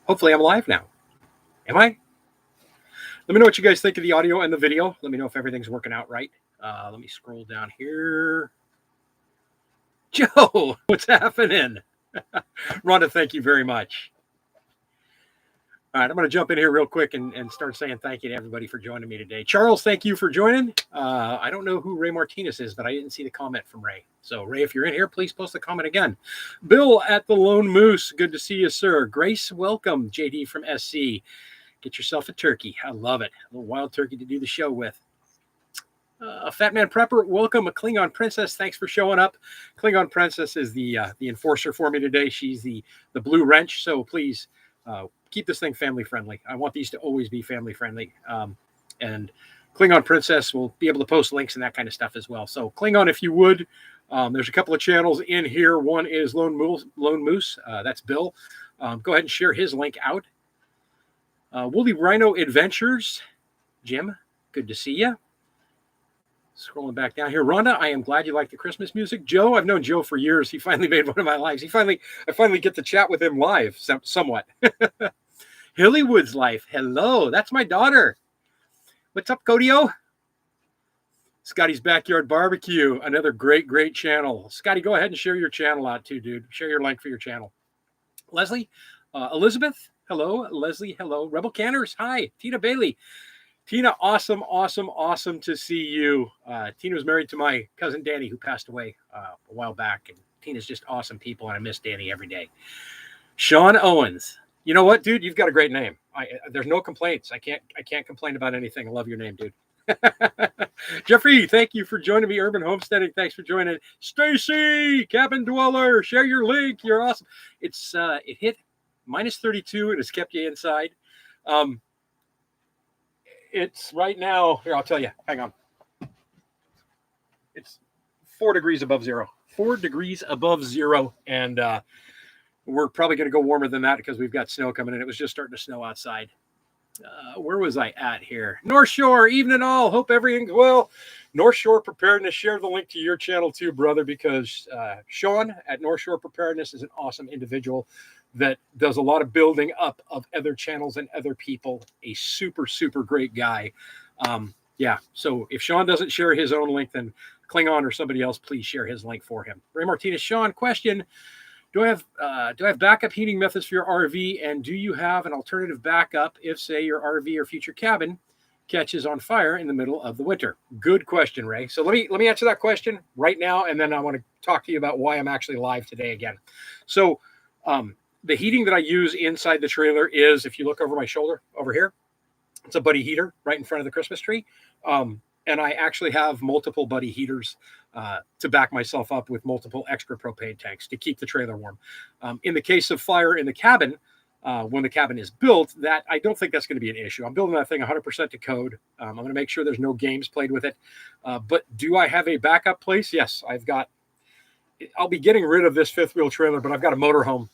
Hopefully I'm live now. Am I? Let me know what you guys think of the audio and the video. Let me know if everything's working out right. Let me scroll down here. Joe, what's happening? Rhonda, thank you very much. All right, I'm going to jump in here real quick and start saying thank you to everybody for joining me today. Charles, thank you for joining. I don't know who Ray Martinez is, but I didn't see the comment from Ray. So, Ray, if you're in here, please post a comment again. Bill at the Lone Moose, good to see you, sir. Grace, welcome. JD from SC. Get yourself a turkey. I love it. A little wild turkey to do the show with. Fat Man Prepper, welcome. A Klingon Princess, thanks for showing up. Klingon Princess is the enforcer for me today. She's the blue wrench, so please keep this thing family friendly. I want these to always be family friendly. And Klingon Princess will be able to post links and that kind of stuff as well. So Klingon, if you would, there's a couple of channels in here. One is Lone Moose. That's Bill. Go ahead and share his link out. Woolly Rhino Adventures, Jim, good to see you. Scrolling back down here, Rhonda, I am glad you like the Christmas music. Joe, I've known Joe for years. He finally made one of my lives. I finally get to chat with him live, somewhat. Hillywood's Life, hello, that's my daughter. What's up, Codio? Scotty's Backyard Barbecue, another great channel. Scotty, go ahead and share your channel out too, dude. Share your link for your channel. Leslie, Elizabeth, hello. Leslie, hello. Rebel Canners, hi. Tina Bailey. Tina, awesome to see you. Tina was married to my cousin Danny, who passed away a while back. And Tina's just awesome people, and I miss Danny every day. Sean Owens. You know what, dude? You've got a great name. There's no complaints. I can't complain about anything. I love your name, dude. Jeffrey, thank you for joining me. Urban Homesteading, thanks for joining. Stacy, Cabin Dweller, share your link. You're awesome. It hit -32. It has kept you inside. It's right now, here, I'll tell you. Hang on. It's 4 degrees above zero. 4 degrees above zero. And we're probably going to go warmer than that because we've got snow coming in. It was just starting to snow outside. Where was I at here? North Shore, evening all. Hope everything's well. North Shore Preparedness, share the link to your channel too, brother, because Sean at North Shore Preparedness is an awesome individual that does a lot of building up of other channels and other people. A super great guy. Yeah, so if Sean doesn't share his own link, then Klingon or somebody else, please share his link for him. Ray Martinez, Sean, question. Do I have backup heating methods for your RV, and do you have an alternative backup if, say, your RV or future cabin catches on fire in the middle of the winter? Good question, Ray. So let me answer that question right now, and then I want to talk to you about why I'm actually live today again. So the heating that I use inside the trailer is, if you look over my shoulder over here, it's a buddy heater right in front of the Christmas tree. And I actually have multiple buddy heaters to back myself up with multiple extra propane tanks to keep the trailer warm. In the case of fire in the cabin, when the cabin is built, that I don't think that's going to be an issue. I'm building that thing 100% to code. I'm going to make sure there's no games played with it. But do I have a backup place? Yes, I'll be getting rid of this fifth wheel trailer, but I've got a motorhome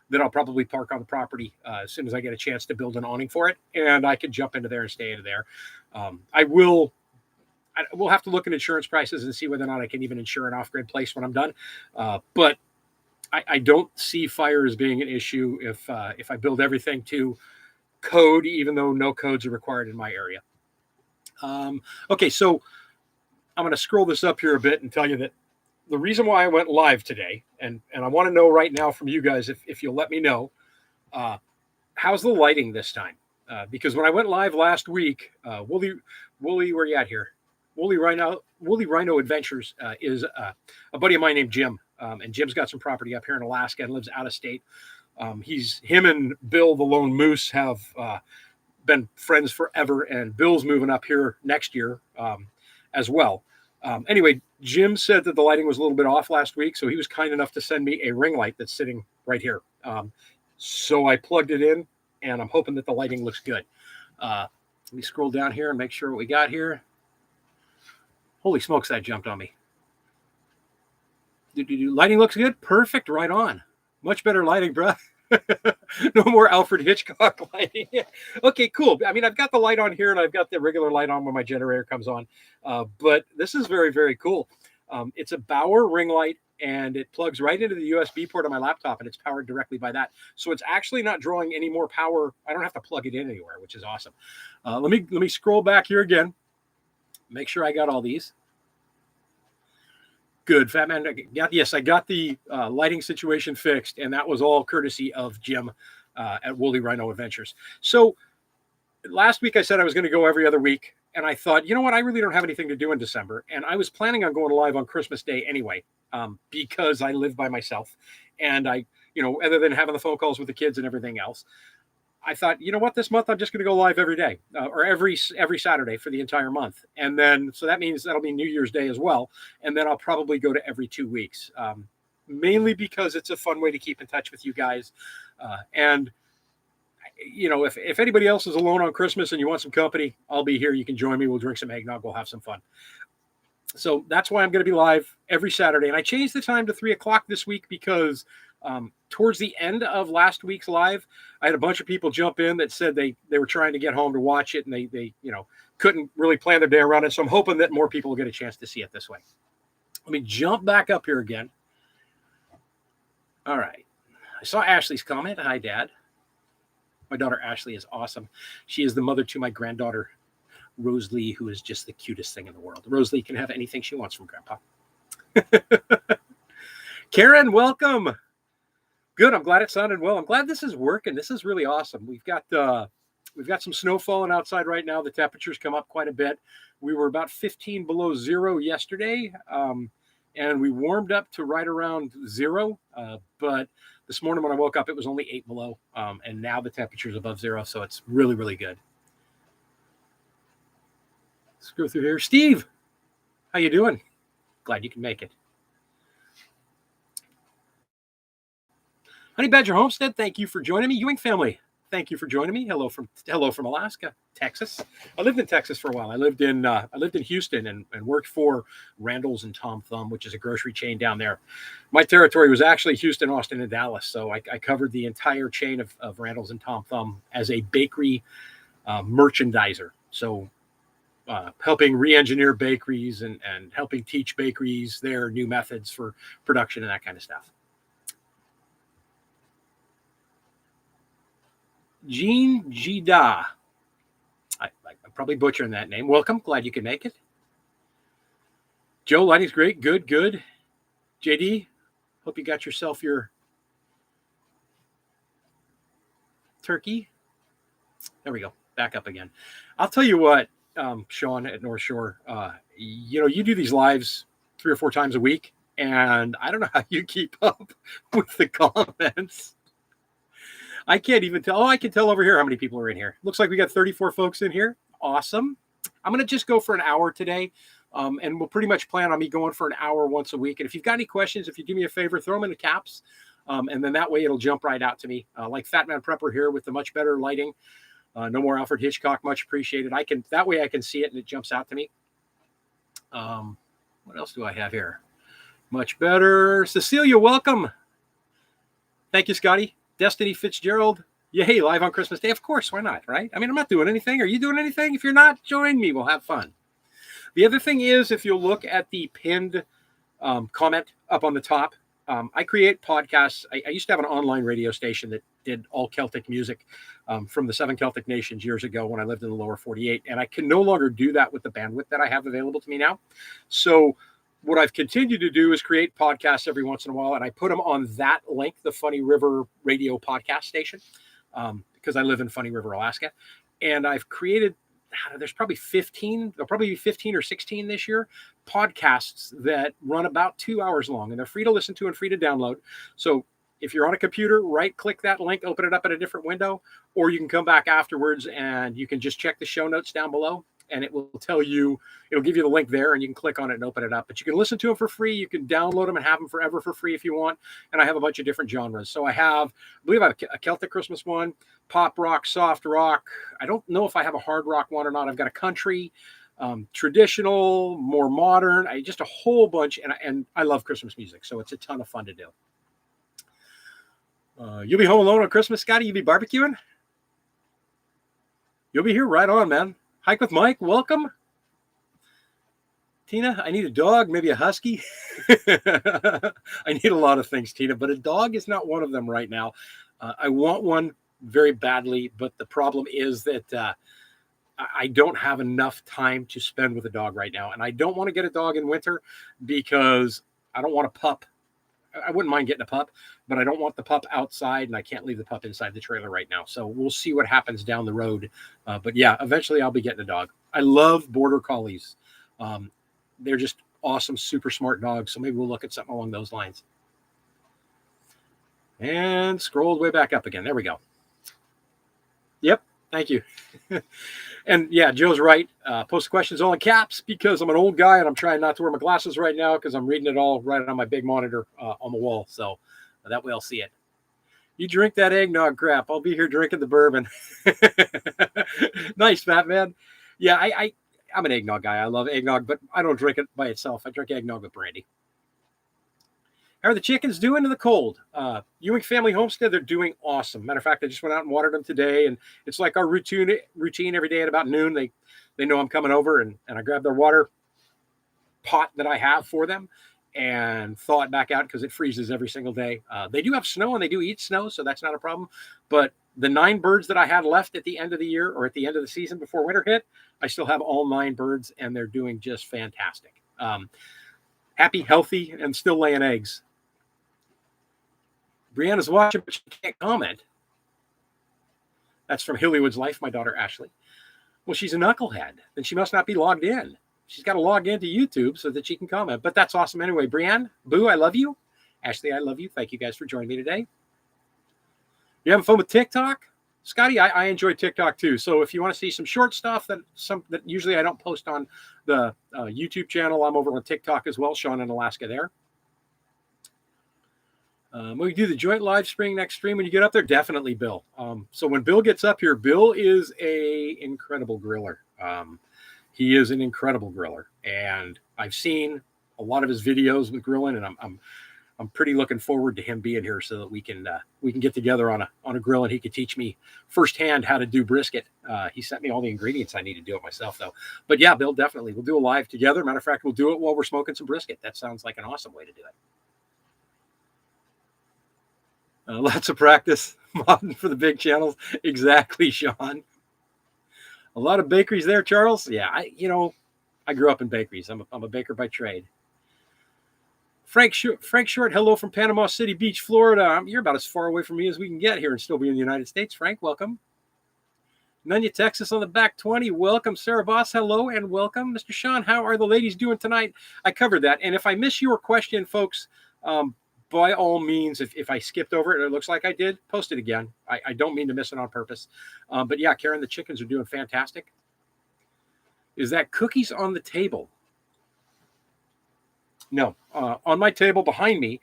that I'll probably park on the property as soon as I get a chance to build an awning for it. And I can jump into there and stay into there. We'll have to look at insurance prices and see whether or not I can even insure an off-grid place when I'm done. But I don't see fire as being an issue if I build everything to code, even though no codes are required in my area. Okay, so I'm going to scroll this up here a bit and tell you that the reason why I went live today, and I want to know right now from you guys, if you'll let me know, how's the lighting this time? Because when I went live last week, Woolly, where you at here? Woolly Rhino Adventures is a buddy of mine named Jim, and Jim's got some property up here in Alaska and lives out of state. Him and Bill the Lone Moose have been friends forever, and Bill's moving up here next year as well. Anyway, Jim said that the lighting was a little bit off last week, so he was kind enough to send me a ring light that's sitting right here. So I plugged it in, and I'm hoping that the lighting looks good. Let me scroll down here and make sure what we got here. Holy smokes, that jumped on me. Lighting looks good? Perfect, right on. Much better lighting, bro. No more Alfred Hitchcock lighting. Okay, cool. I mean, I've got the light on here, and I've got the regular light on when my generator comes on. But this is very, very cool. It's a Bauer ring light. and it plugs right into the USB port on my laptop, and it's powered directly by that. So it's actually not drawing any more power. I don't have to plug it in anywhere, which is awesome. Let me scroll back here again. Make sure I got all these. Good, Fat Man. Yes, I got the lighting situation fixed, and that was all courtesy of Jim at Woolly Rhino Adventures. So last week I said I was going to go every other week, and I thought, you know what, I really don't have anything to do in December, and I was planning on going live on Christmas Day anyway, because I live by myself, and I, other than having the phone calls with the kids and everything else, I thought, you know what, this month I'm just going to go live every day or every Saturday for the entire month. And then, so that means that'll be New Year's Day as well. And then I'll probably go to every 2 weeks, mainly because it's a fun way to keep in touch with you guys. And, if anybody else is alone on Christmas and you want some company, I'll be here. You can join me. We'll drink some eggnog. We'll have some fun. So that's why I'm going to be live every Saturday. And I changed the time to 3:00 this week because towards the end of last week's live, I had a bunch of people jump in that said they were trying to get home to watch it, and they couldn't really plan their day around it. So I'm hoping that more people will get a chance to see it this way. Let me jump back up here again. All right. I saw Ashley's comment. Hi, Dad. My daughter Ashley is awesome. She is the mother to my granddaughter, Rosalie, who is just the cutest thing in the world. Rosalie can have anything she wants from Grandpa. Karen, welcome. Good. I'm glad it sounded well. I'm glad this is working. This is really awesome. We've got some snow falling outside right now. The temperatures come up quite a bit. We were about 15 below zero yesterday, and we warmed up to right around zero. But this morning when I woke up, it was only 8 below, and now the temperature's above zero, so it's really, really good. Let's go through here. Steve, how you doing? Glad you can make it. Honey Badger Homestead, thank you for joining me. Ewing family, thank you for joining me. Hello from Alaska, Texas. I lived in Texas for a while. I lived in Houston and worked for Randall's and Tom Thumb, which is a grocery chain down there. My territory was actually Houston, Austin, and Dallas. So I covered the entire chain of Randall's and Tom Thumb as a bakery merchandiser. So helping re-engineer bakeries and helping teach bakeries their new methods for production and that kind of stuff. Jean Gida. I'm probably butchering that name. Welcome. Glad you can make it. Joe, lighting's great. Good. JD, hope you got yourself your turkey. There we go. Back up again. I'll tell you what, Sean at North Shore, you do these lives 3 or 4 times a week, and I don't know how you keep up with the comments. I can't even tell. Oh, I can tell over here how many people are in here. Looks like we got 34 folks in here. Awesome. I'm going to just go for an hour today, and we'll pretty much plan on me going for an hour once a week. And if you've got any questions, if you do me a favor, throw them in the caps, and then that way it'll jump right out to me. Like Fat Man Prepper here with the much better lighting. No more Alfred Hitchcock. Much appreciated. That way I can see it and it jumps out to me. What else do I have here? Much better. Cecilia, welcome. Thank you, Scotty. Destiny Fitzgerald, yay, live on Christmas Day. Of course, why not, right? I mean, I'm not doing anything. Are you doing anything? If you're not, join me. We'll have fun. The other thing is, if you'll look at the pinned comment up on the top, I create podcasts. I used to have an online radio station that did all Celtic music from the 7 Celtic nations years ago when I lived in the lower 48, and I can no longer do that with the bandwidth that I have available to me now. So what I've continued to do is create podcasts every once in a while, and I put them on that link, the Funny River Radio podcast station, because I live in Funny River, Alaska. And I've created, there's probably 15, there'll probably be 15 or 16 this year, podcasts that run about 2 hours long, and they're free to listen to and free to download. So if you're on a computer, right-click that link, open it up in a different window, or you can come back afterwards and you can just check the show notes down below. And it will tell you, it'll give you the link there and you can click on it and open it up. But you can listen to them for free. You can download them and have them forever for free if you want. And I have a bunch of different genres. So I believe I have a Celtic Christmas one, pop rock, soft rock. I don't know if I have a hard rock one or not. I've got a country, traditional, more modern, just a whole bunch. And I love Christmas music. So it's a ton of fun to do. You'll be home alone on Christmas, Scotty? You'll be barbecuing? You'll be here? Right on, man. Hike with Mike, welcome. Tina, I need a dog, maybe a husky. I need a lot of things, Tina, but a dog is not one of them right now. I want one very badly, but the problem is that I don't have enough time to spend with a dog right now. And I don't want to get a dog in winter because I don't want a pup. I wouldn't mind getting a pup, but I don't want the pup outside, and I can't leave the pup inside the trailer right now. So we'll see what happens down the road. But yeah, eventually I'll be getting a dog. I love border collies. They're just awesome, super smart dogs. So maybe we'll look at something along those lines. And scrolled way back up again. There we go. Yep. Thank you. And yeah, Joe's right. Post questions all in caps because I'm an old guy and I'm trying not to wear my glasses right now because I'm reading it all right on my big monitor on the wall. So that way I'll see it. You drink that eggnog crap. I'll be here drinking the bourbon. Nice, fat man. Yeah, I'm an eggnog guy. I love eggnog, but I don't drink it by itself. I drink eggnog with brandy. How are the chickens doing in the cold? Ewing Family Homestead, they're doing awesome. Matter of fact, I just went out and watered them today, and it's like our routine every day at about noon. They know I'm coming over, and I grab their water pot that I have for them and thaw it back out because it freezes every single day. They do have snow, and they do eat snow, so that's not a problem. But the 9 birds that I had left at the end of the year or at the end of the season before winter hit, I still have all 9 birds, and they're doing just fantastic. Happy, healthy, and still laying eggs. Brianna's watching, but she can't comment. That's from Hillywood's Life, my daughter Ashley. Well, she's a knucklehead. Then she must not be logged in. She's got to log into YouTube so that she can comment. But that's awesome anyway. Brianne, Boo, I love you. Ashley, I love you. Thank you guys for joining me today. You having fun with TikTok? Scotty, I enjoy TikTok too. So if you want to see some short stuff that usually I don't post on the YouTube channel, I'm over on TikTok as well. Sean in Alaska there. We do the joint live stream next stream when you get up there. Definitely, Bill. So when Bill gets up here, Bill is a incredible griller. He is an incredible griller, and I've seen a lot of his videos with grilling, and I'm pretty looking forward to him being here so that we can get together on a grill, and he can teach me firsthand how to do brisket. He sent me all the ingredients I need to do it myself, though. But yeah, Bill, definitely, we'll do a live together. Matter of fact, we'll do it while we're smoking some brisket. That sounds like an awesome way to do it. Lots of practice modding for the big channels. Exactly, Sean. A lot of bakeries there, Charles. Yeah, I grew up in bakeries. I'm a baker by trade. Frank Short, hello from Panama City Beach, Florida. You're about as far away from me as we can get here and still be in the United States. Frank, welcome. Nunya, Texas on the back 20. Welcome, Sarah Boss. Hello and welcome. Mr. Sean, how are the ladies doing tonight? I covered that. And if I miss your question, folks, by all means, if I skipped over it, it looks like I did, post it again. I don't mean to miss it on purpose. But yeah, Karen, the chickens are doing fantastic. Is that cookies on the table? No. On my table behind me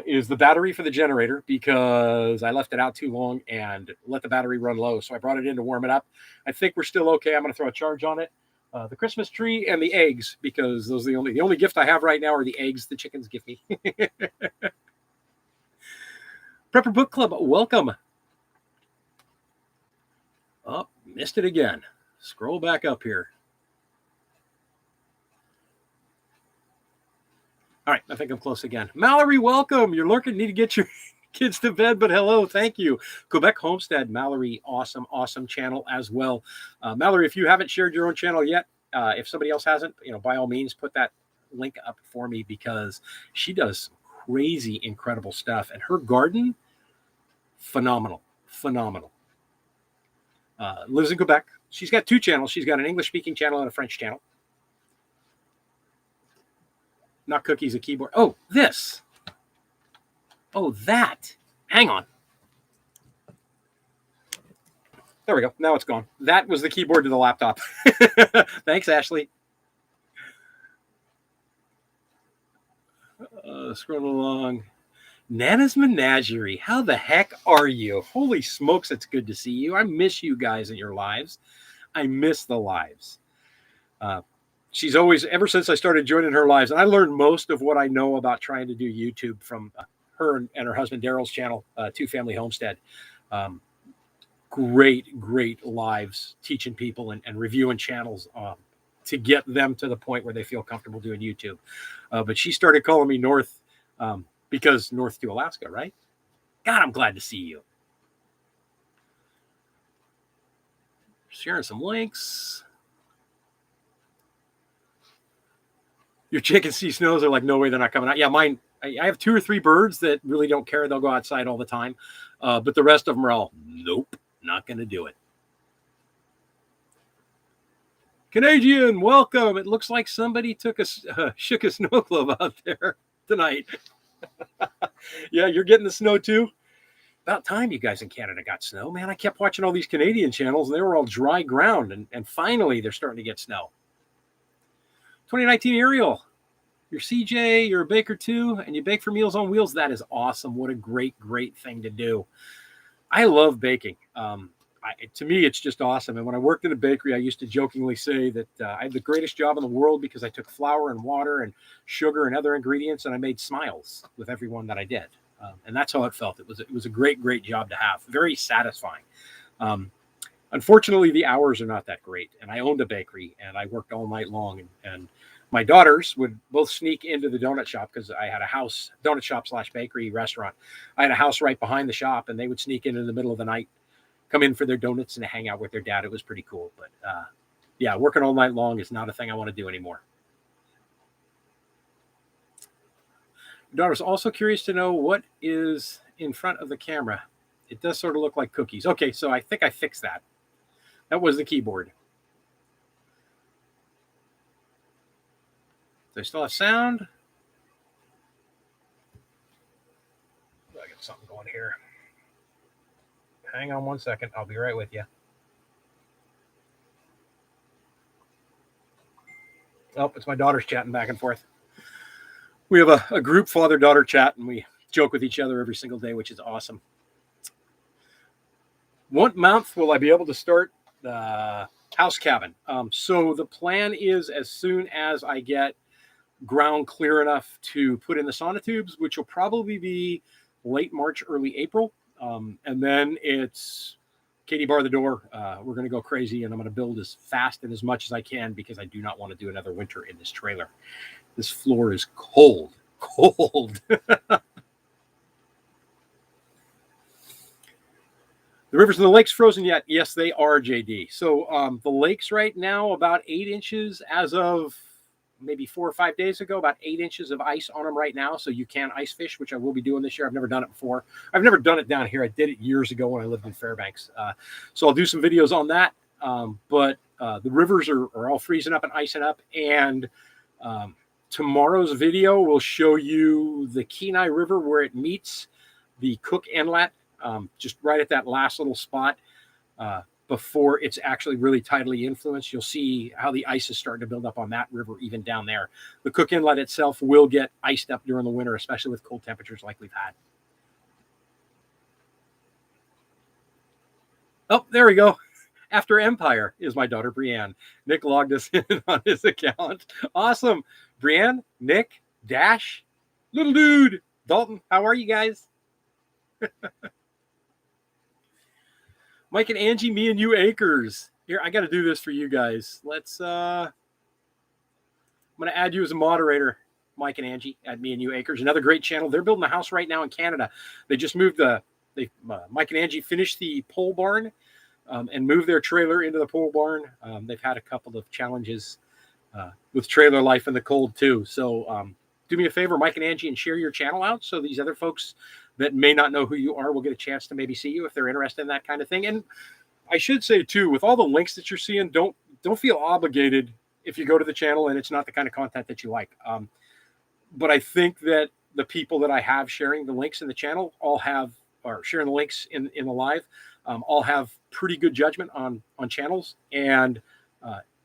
is the battery for the generator because I left it out too long and let the battery run low. So I brought it in to warm it up. I think we're still okay. I'm going to throw a charge on it. The Christmas tree and the eggs, because those are the only gift I have right now are the eggs the chickens give me. Prepper Book Club, welcome. Oh, missed it again. Scroll back up here. All right, I think I'm close again. Mallory, welcome. You're lurking. Need to get your kids to bed, but hello, thank you. Quebec Homestead, Mallory, awesome channel as well. Mallory, if you haven't shared your own channel yet, if somebody else hasn't, by all means, put that link up for me because she does crazy, incredible stuff. And her garden, phenomenal. Lives in Quebec. She's got 2 channels. She's got an English-speaking channel and a French channel. Not cookies, a keyboard. Oh, this. Oh, that. Hang on. There we go. Now it's gone. That was the keyboard to the laptop. Thanks, Ashley. Scroll along. Nana's Menagerie. How the heck are you? Holy smokes, it's good to see you. I miss you guys in your lives. I miss the lives. She's always, ever since I started joining her lives, and I learned most of what I know about trying to do YouTube from her and her husband Daryl's channel, Two Family Homestead. Great lives teaching people and reviewing channels. to get them to the point where they feel comfortable doing YouTube. But she started calling me North because north to Alaska, right? God, I'm glad to see you. Sharing some links. Your chicken see snows are like, no way, they're not coming out. Yeah, mine, I have 2 or 3 birds that really don't care. They'll go outside all the time. But the rest of them are all, nope, not going to do it. Canadian, welcome. It looks like somebody took shook a snow globe out there tonight. Yeah, you're getting the snow too? About time you guys in Canada got snow. Man, I kept watching all these Canadian channels and they were all dry ground. And finally, they're starting to get snow. 2019 Ariel, you're CJ, you're a baker too, and you bake for Meals on Wheels. That is awesome. What a great, great thing to do. I love baking. To me, it's just awesome. And when I worked in a bakery, I used to jokingly say that I had the greatest job in the world because I took flour and water and sugar and other ingredients, and I made smiles with everyone that I did. And that's how it felt. It was a great, great job to have. Very satisfying. Unfortunately, the hours are not that great. And I owned a bakery, and I worked all night long. And my daughters would both sneak into the donut shop because I had a house, donut shop / bakery restaurant. I had a house right behind the shop, and they would sneak in the middle of the night, come in for their donuts and hang out with their dad. It was pretty cool. But yeah, working all night long is not a thing I want to do anymore. Daughter's also curious to know what is in front of the camera. It does sort of look like cookies. Okay, so I think I fixed that. That was the keyboard. Do I still have sound? I got something going here. Hang on 1 second. I'll be right with you. Oh, it's my daughters chatting back and forth. We have a group father-daughter chat, and we joke with each other every single day, which is awesome. What month will I be able to start the house cabin? So the plan is as soon as I get ground clear enough to put in the sonotubes, which will probably be late March, early April. And then it's Katie, bar the door. We're going to go crazy, and I'm going to build as fast and as much as I can because I do not want to do another winter in this trailer. This floor is cold. The rivers and the lakes frozen yet? Yes, they are, JD. So the lakes right now, about 8 inches as of maybe 4 or 5 days ago, about 8 inches of ice on them right now. So you can ice fish, which I will be doing this year. I've never done it before. I've never done it down here. I did it years ago when I lived in Fairbanks. So I'll do some videos on that. But the rivers are all freezing up and icing up. And tomorrow's video will show you the Kenai River where it meets the Cook Inlet, just right at that last little spot. Before it's actually really tidally influenced, you'll see how the ice is starting to build up on that river, even down there. The Cook Inlet itself will get iced up during the winter, especially with cold temperatures like we've had. Oh, there we go. After Empire is my daughter, Brienne. Nick logged us in on his account. Awesome. Brienne, Nick, Dash, little dude, Dalton, how are you guys? Mike and Angie, me and you acres. Here, I got to do this for you guys. Let's, I'm going to add you as a moderator, Mike and Angie, at me and you acres. Another great channel. They're building a house right now in Canada. They just moved Mike and Angie finished the pole barn and moved their trailer into the pole barn. They've had a couple of challenges with trailer life in the cold too. So do me a favor, Mike and Angie, and share your channel out so these other folks that may not know who you are will get a chance to maybe see you if they're interested in that kind of thing. And I should say too, with all the links that you're seeing, don't feel obligated if you go to the channel and it's not the kind of content that you like. But I think that the people that I have sharing the links in the channel all have, or sharing the links in the live, all have pretty good judgment on channels. And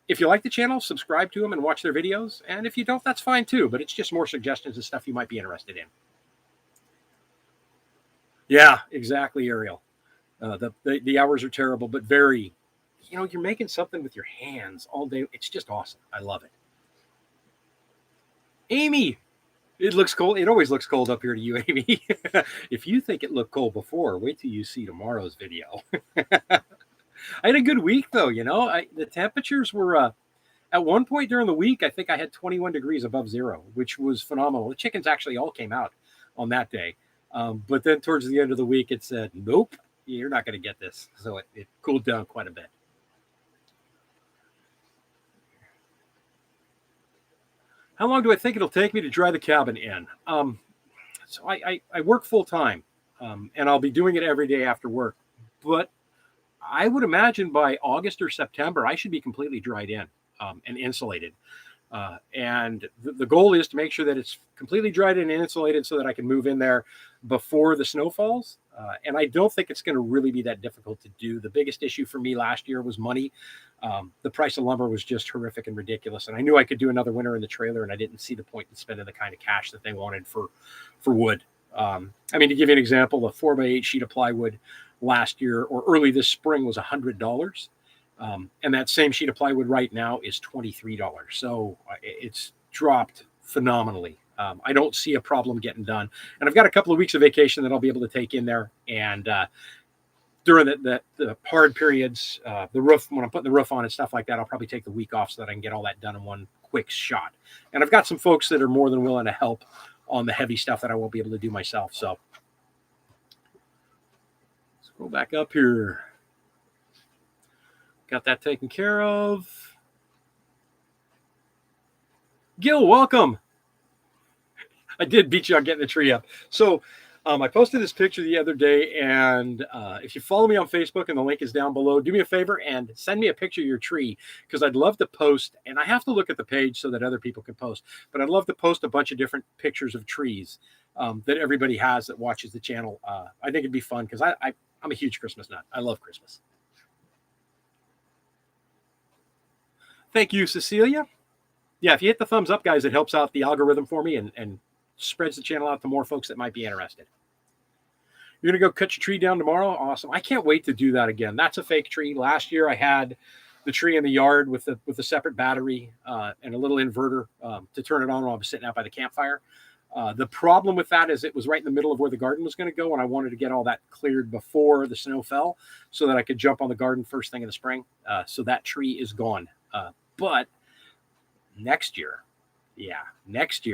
if you like the channel, subscribe to them and watch their videos. And if you don't, that's fine too. But it's just more suggestions and stuff you might be interested in. Yeah, exactly, Ariel. The hours are terrible, but very, you're making something with your hands all day. It's just awesome. I love it. Amy, it looks cold. It always looks cold up here to you, Amy. If you think it looked cold before, wait till you see tomorrow's video. I had a good week, though. The temperatures were At one point during the week, I think I had 21 degrees above zero, which was phenomenal. The chickens actually all came out on that day. But then towards the end of the week, it said, nope, you're not going to get this. So it cooled down quite a bit. How long do I think it'll take me to dry the cabin in? So I work full time, and I'll be doing it every day after work. But I would imagine by August or September, I should be completely dried in and insulated. And the goal is to make sure that it's completely dried and insulated so that I can move in there before the snow falls. And I don't think it's going to really be that difficult to do. The biggest issue for me last year was money. The price of lumber was just horrific and ridiculous. And I knew I could do another winter in the trailer, and I didn't see the point in spending the kind of cash that they wanted for wood. I mean, to give you an example, a 4x8 sheet of plywood last year or early this spring was $100. And that same sheet of plywood right now is $23. So it's dropped phenomenally. I don't see a problem getting done. And I've got a couple of weeks of vacation that I'll be able to take in there. And during the hard periods, the roof, when I'm putting the roof on and stuff like that, I'll probably take the week off so that I can get all that done in one quick shot. And I've got some folks that are more than willing to help on the heavy stuff that I won't be able to do myself. So let's go back up here. Got that taken care of. Gil, welcome. I did beat you on getting the tree up. So I posted this picture the other day, and if you follow me on Facebook, and the link is down below, do me a favor and send me a picture of your tree, because I'd love to post, and I have to look at the page so that other people can post, but I'd love to post a bunch of different pictures of trees that everybody has that watches the channel. I think it'd be fun, because I'm a huge Christmas nut. I love Christmas. Thank you, Cecilia. Yeah, if you hit the thumbs up, guys, it helps out the algorithm for me and spreads the channel out to more folks that might be interested. You're going to go cut your tree down tomorrow? Awesome. I can't wait to do that again. That's a fake tree. Last year, I had the tree in the yard with a separate battery and a little inverter to turn it on while I was sitting out by the campfire. The problem with that is it was right in the middle of where the garden was going to go, and I wanted to get all that cleared before the snow fell so that I could jump on the garden first thing in the spring. So that tree is gone. But next year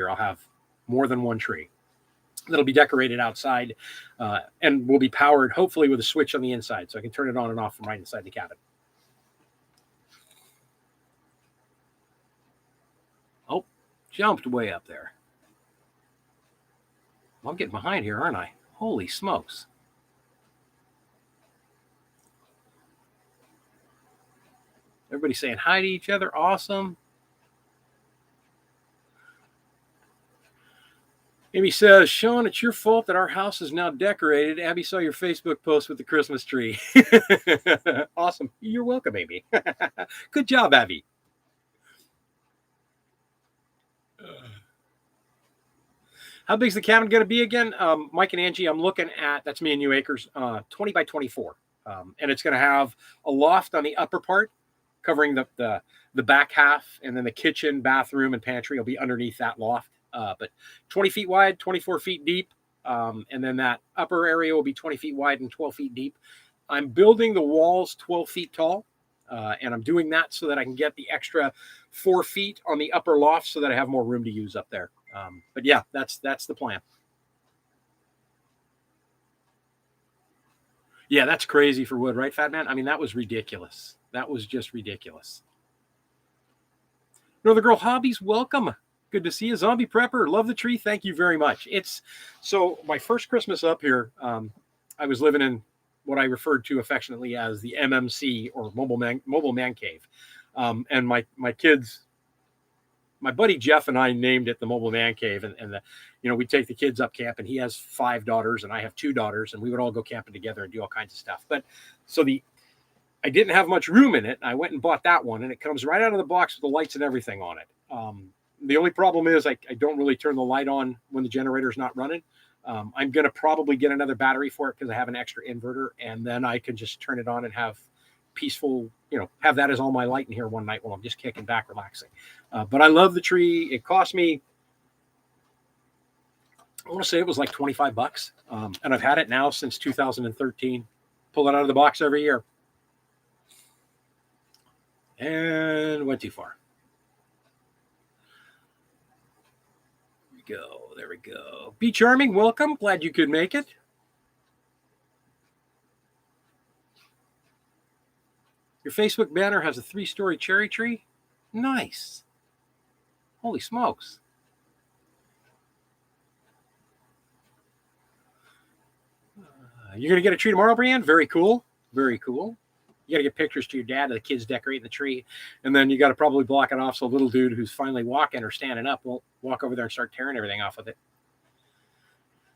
I'll have more than one tree that'll be decorated outside and will be powered hopefully with a switch on the inside, so I can turn it on and off from right inside the cabin. Oh, jumped way up there. Well, I'm getting behind here, aren't I? Holy smokes. Everybody saying hi to each other. Awesome. Amy says, Sean, it's your fault that our house is now decorated. Abby saw your Facebook post with the Christmas tree. Awesome. You're welcome, Amy. Good job, Abby. How big is the cabin going to be again? Mike and Angie, I'm looking at, that's me and you acres, 20 by 24. And it's going to have a loft on the upper part, covering the back half, and then the kitchen, bathroom, and pantry will be underneath that loft. But 20 feet wide, 24 feet deep. And then that upper area will be 20 feet wide and 12 feet deep. I'm building the walls 12 feet tall. And I'm doing that so that I can get the extra 4 feet on the upper loft so that I have more room to use up there. But yeah, that's the plan. Yeah, that's crazy for wood, right, Fat Man? I mean, that was ridiculous. That was just ridiculous. Northern Girl Hobbies, welcome. Good to see you. Zombie Prepper, love the tree. Thank you very much. It's so my first Christmas up here, I was living in what I referred to affectionately as the MMC, or mobile man cave. And my kids, my buddy Jeff and I named it the Mobile Man Cave. And we take the kids up camp, and he has 5 daughters and I have 2 daughters, and we would all go camping together and do all kinds of stuff. But so I didn't have much room in it. I went and bought that one, and it comes right out of the box with the lights and everything on it. The only problem is I don't really turn the light on when the generator's not running. I'm going to probably get another battery for it because I have an extra inverter, and then I can just turn it on and have peaceful, have that as all my light in here one night while I'm just kicking back, relaxing. But I love the tree. It cost me, I want to say it was like $25. And I've had it now since 2013. Pull it out of the box every year. And went too far. go. There we go. Be Charming, welcome. Glad you could make it. Your Facebook banner has a 3-story cherry tree. Nice. Holy smokes. You're going to get a tree tomorrow, Brianne? Very cool. Very cool. You got to get pictures to your dad of the kids decorating the tree. And then you got to probably block it off so a little dude who's finally walking or standing up will walk over there and start tearing everything off with it.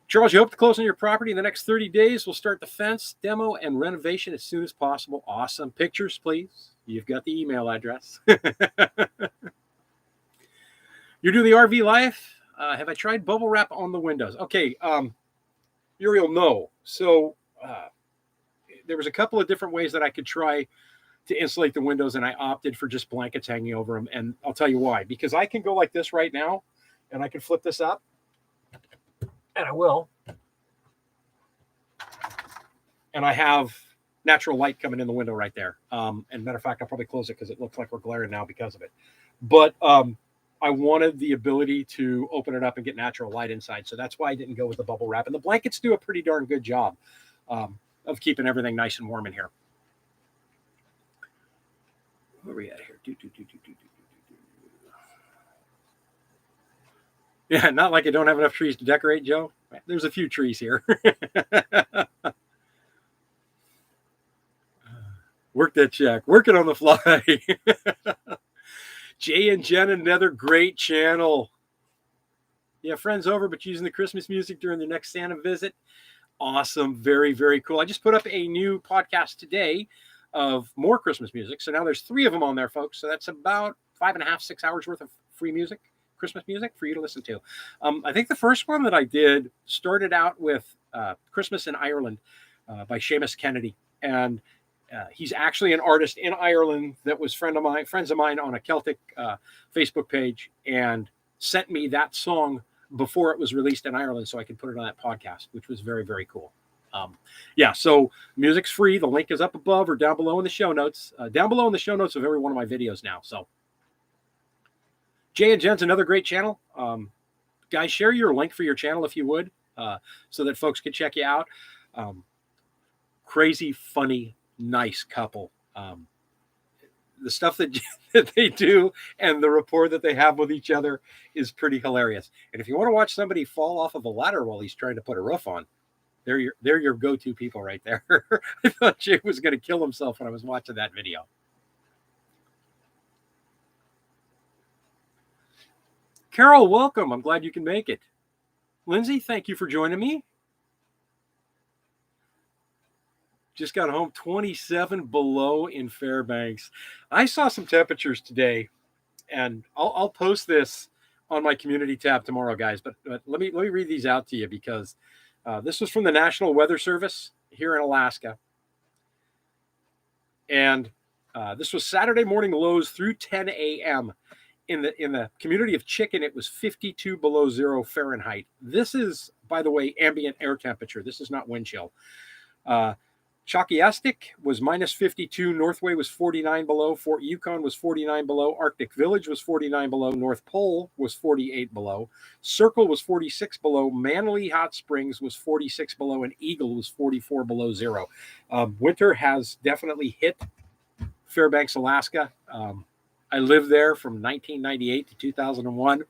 Charles, you hope to close on your property in the next 30 days. We'll start the fence, demo, and renovation as soon as possible. Awesome. Pictures, please. You've got the email address. You're doing the RV life. Have I tried bubble wrap on the windows? Okay. Uriel, no. So there was a couple of different ways that I could try to insulate the windows, and I opted for just blankets hanging over them. And I'll tell you why. Because I can go like this right now, and I can flip this up. And I will. And I have natural light coming in the window right there. And matter of fact, I'll probably close it because it looks like we're glaring now because of it. But I wanted the ability to open it up and get natural light inside. So that's why I didn't go with the bubble wrap. And the blankets do a pretty darn good job of keeping everything nice and warm in here. Where are we at here? Yeah, not like I don't have enough trees to decorate, Joe. There's a few trees here. Work that check. Working on the fly. Jay and Jen, another great channel. Yeah, friends over, but using the Christmas music during the next Santa visit. Awesome. Very, very cool. I just put up a new podcast today of more Christmas music. So now there's 3 of them on there, folks. So that's about 5.5, 6 hours worth of free music, Christmas music for you to listen to. I think the first one that I did started out with Christmas in Ireland by Seamus Kennedy. And he's actually an artist in Ireland that was friends of mine on a Celtic Facebook page, and sent me that song before it was released in Ireland so I could put it on that podcast, which was very, very cool. Yeah, so music's free. The link is up above or down below in the show notes. Down below in the show notes of every one of my videos now. So Jay and Jen's another great channel. Guys, share your link for your channel if you would, so that folks can check you out. Crazy, funny, nice couple. The stuff that they do and the rapport that they have with each other is pretty hilarious. And if you want to watch somebody fall off of a ladder while he's trying to put a roof on, they're your go-to people right there. I thought Jay was going to kill himself when I was watching that video. Carol, welcome. I'm glad you can make it. Lindsay, thank you for joining me. Just got home, 27 below in Fairbanks. I saw some temperatures today, and I'll post this on my community tab tomorrow, guys. But let me read these out to you because this was from the National Weather Service here in Alaska. And this was Saturday morning lows through 10 a.m. In the community of Chicken, it was 52 below 0 Fahrenheit. This is, by the way, ambient air temperature. This is not wind chill. Chakiastic was minus 52. Northway was 49 below. Fort Yukon was 49 below. Arctic Village was 49 below. North Pole was 48 below. Circle was 46 below. Manly Hot Springs was 46 below. And Eagle was 44 below 0. Winter has definitely hit Fairbanks, Alaska. I lived there from 1998 to 2001.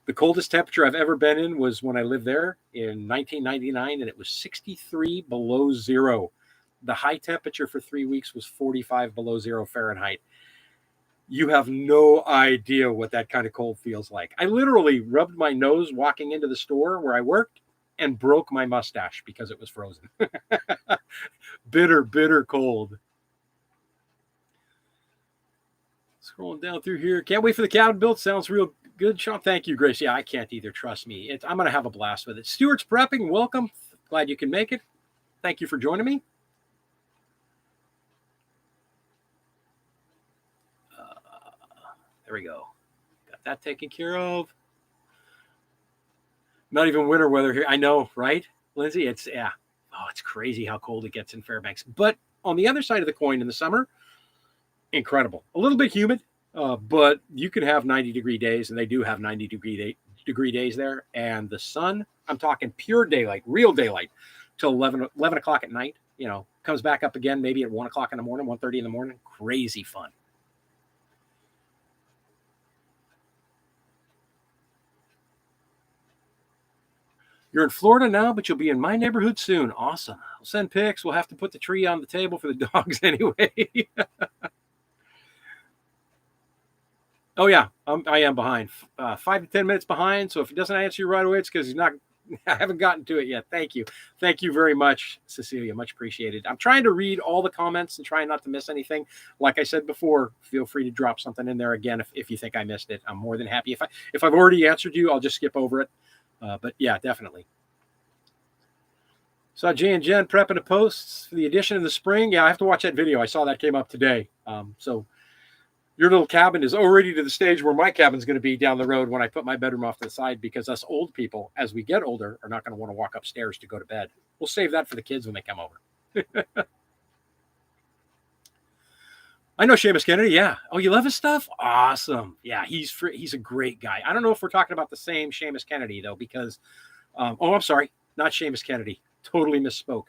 The coldest temperature I've ever been in was when I lived there in 1999, and it was 63 below 0. The high temperature for 3 weeks was 45 below 0 Fahrenheit. You have no idea what that kind of cold feels like. I literally rubbed my nose walking into the store where I worked and broke my mustache because it was frozen. Bitter, bitter cold. Scrolling down through here. Can't wait for the cabin build. Sounds real good, Sean. Thank you, Grace. Yeah, I can't either. Trust me. I'm going to have a blast with it. Stuart's prepping. Welcome. Glad you can make it. Thank you for joining me. There we go. Got that taken care of. Not even winter weather here. I know, right, Lindsay? It's crazy how cold it gets in Fairbanks. But on the other side of the coin in the summer, incredible. A little bit humid, but you can have 90-degree days, and they do have 90-degree degree days there, and the sun, I'm talking pure daylight, real daylight, till 11 o'clock at night. Comes back up again maybe at 1 o'clock in the morning, 1:30 in the morning. Crazy fun. You're in Florida now, but you'll be in my neighborhood soon. Awesome. I'll send pics. We'll have to put the tree on the table for the dogs anyway. Oh, yeah. I am behind. 5 to 10 minutes behind. So if he doesn't answer you right away, it's because he's not. I haven't gotten to it yet. Thank you. Thank you very much, Cecilia. Much appreciated. I'm trying to read all the comments and trying not to miss anything. Like I said before, feel free to drop something in there again if you think I missed it. I'm more than happy. If I've already answered you, I'll just skip over it. But yeah, definitely. Saw Jay and Jen prepping the posts for the addition in the spring. Yeah, I have to watch that video. I saw that came up today. So your little cabin is already to the stage where my cabin's going to be down the road when I put my bedroom off to the side, because us old people, as we get older, are not going to want to walk upstairs to go to bed. We'll save that for the kids when they come over. I know Seamus Kennedy. Yeah. Oh, you love his stuff? Awesome. Yeah, he's a great guy. I don't know if we're talking about the same Seamus Kennedy, though, because, I'm sorry, not Seamus Kennedy. Totally misspoke.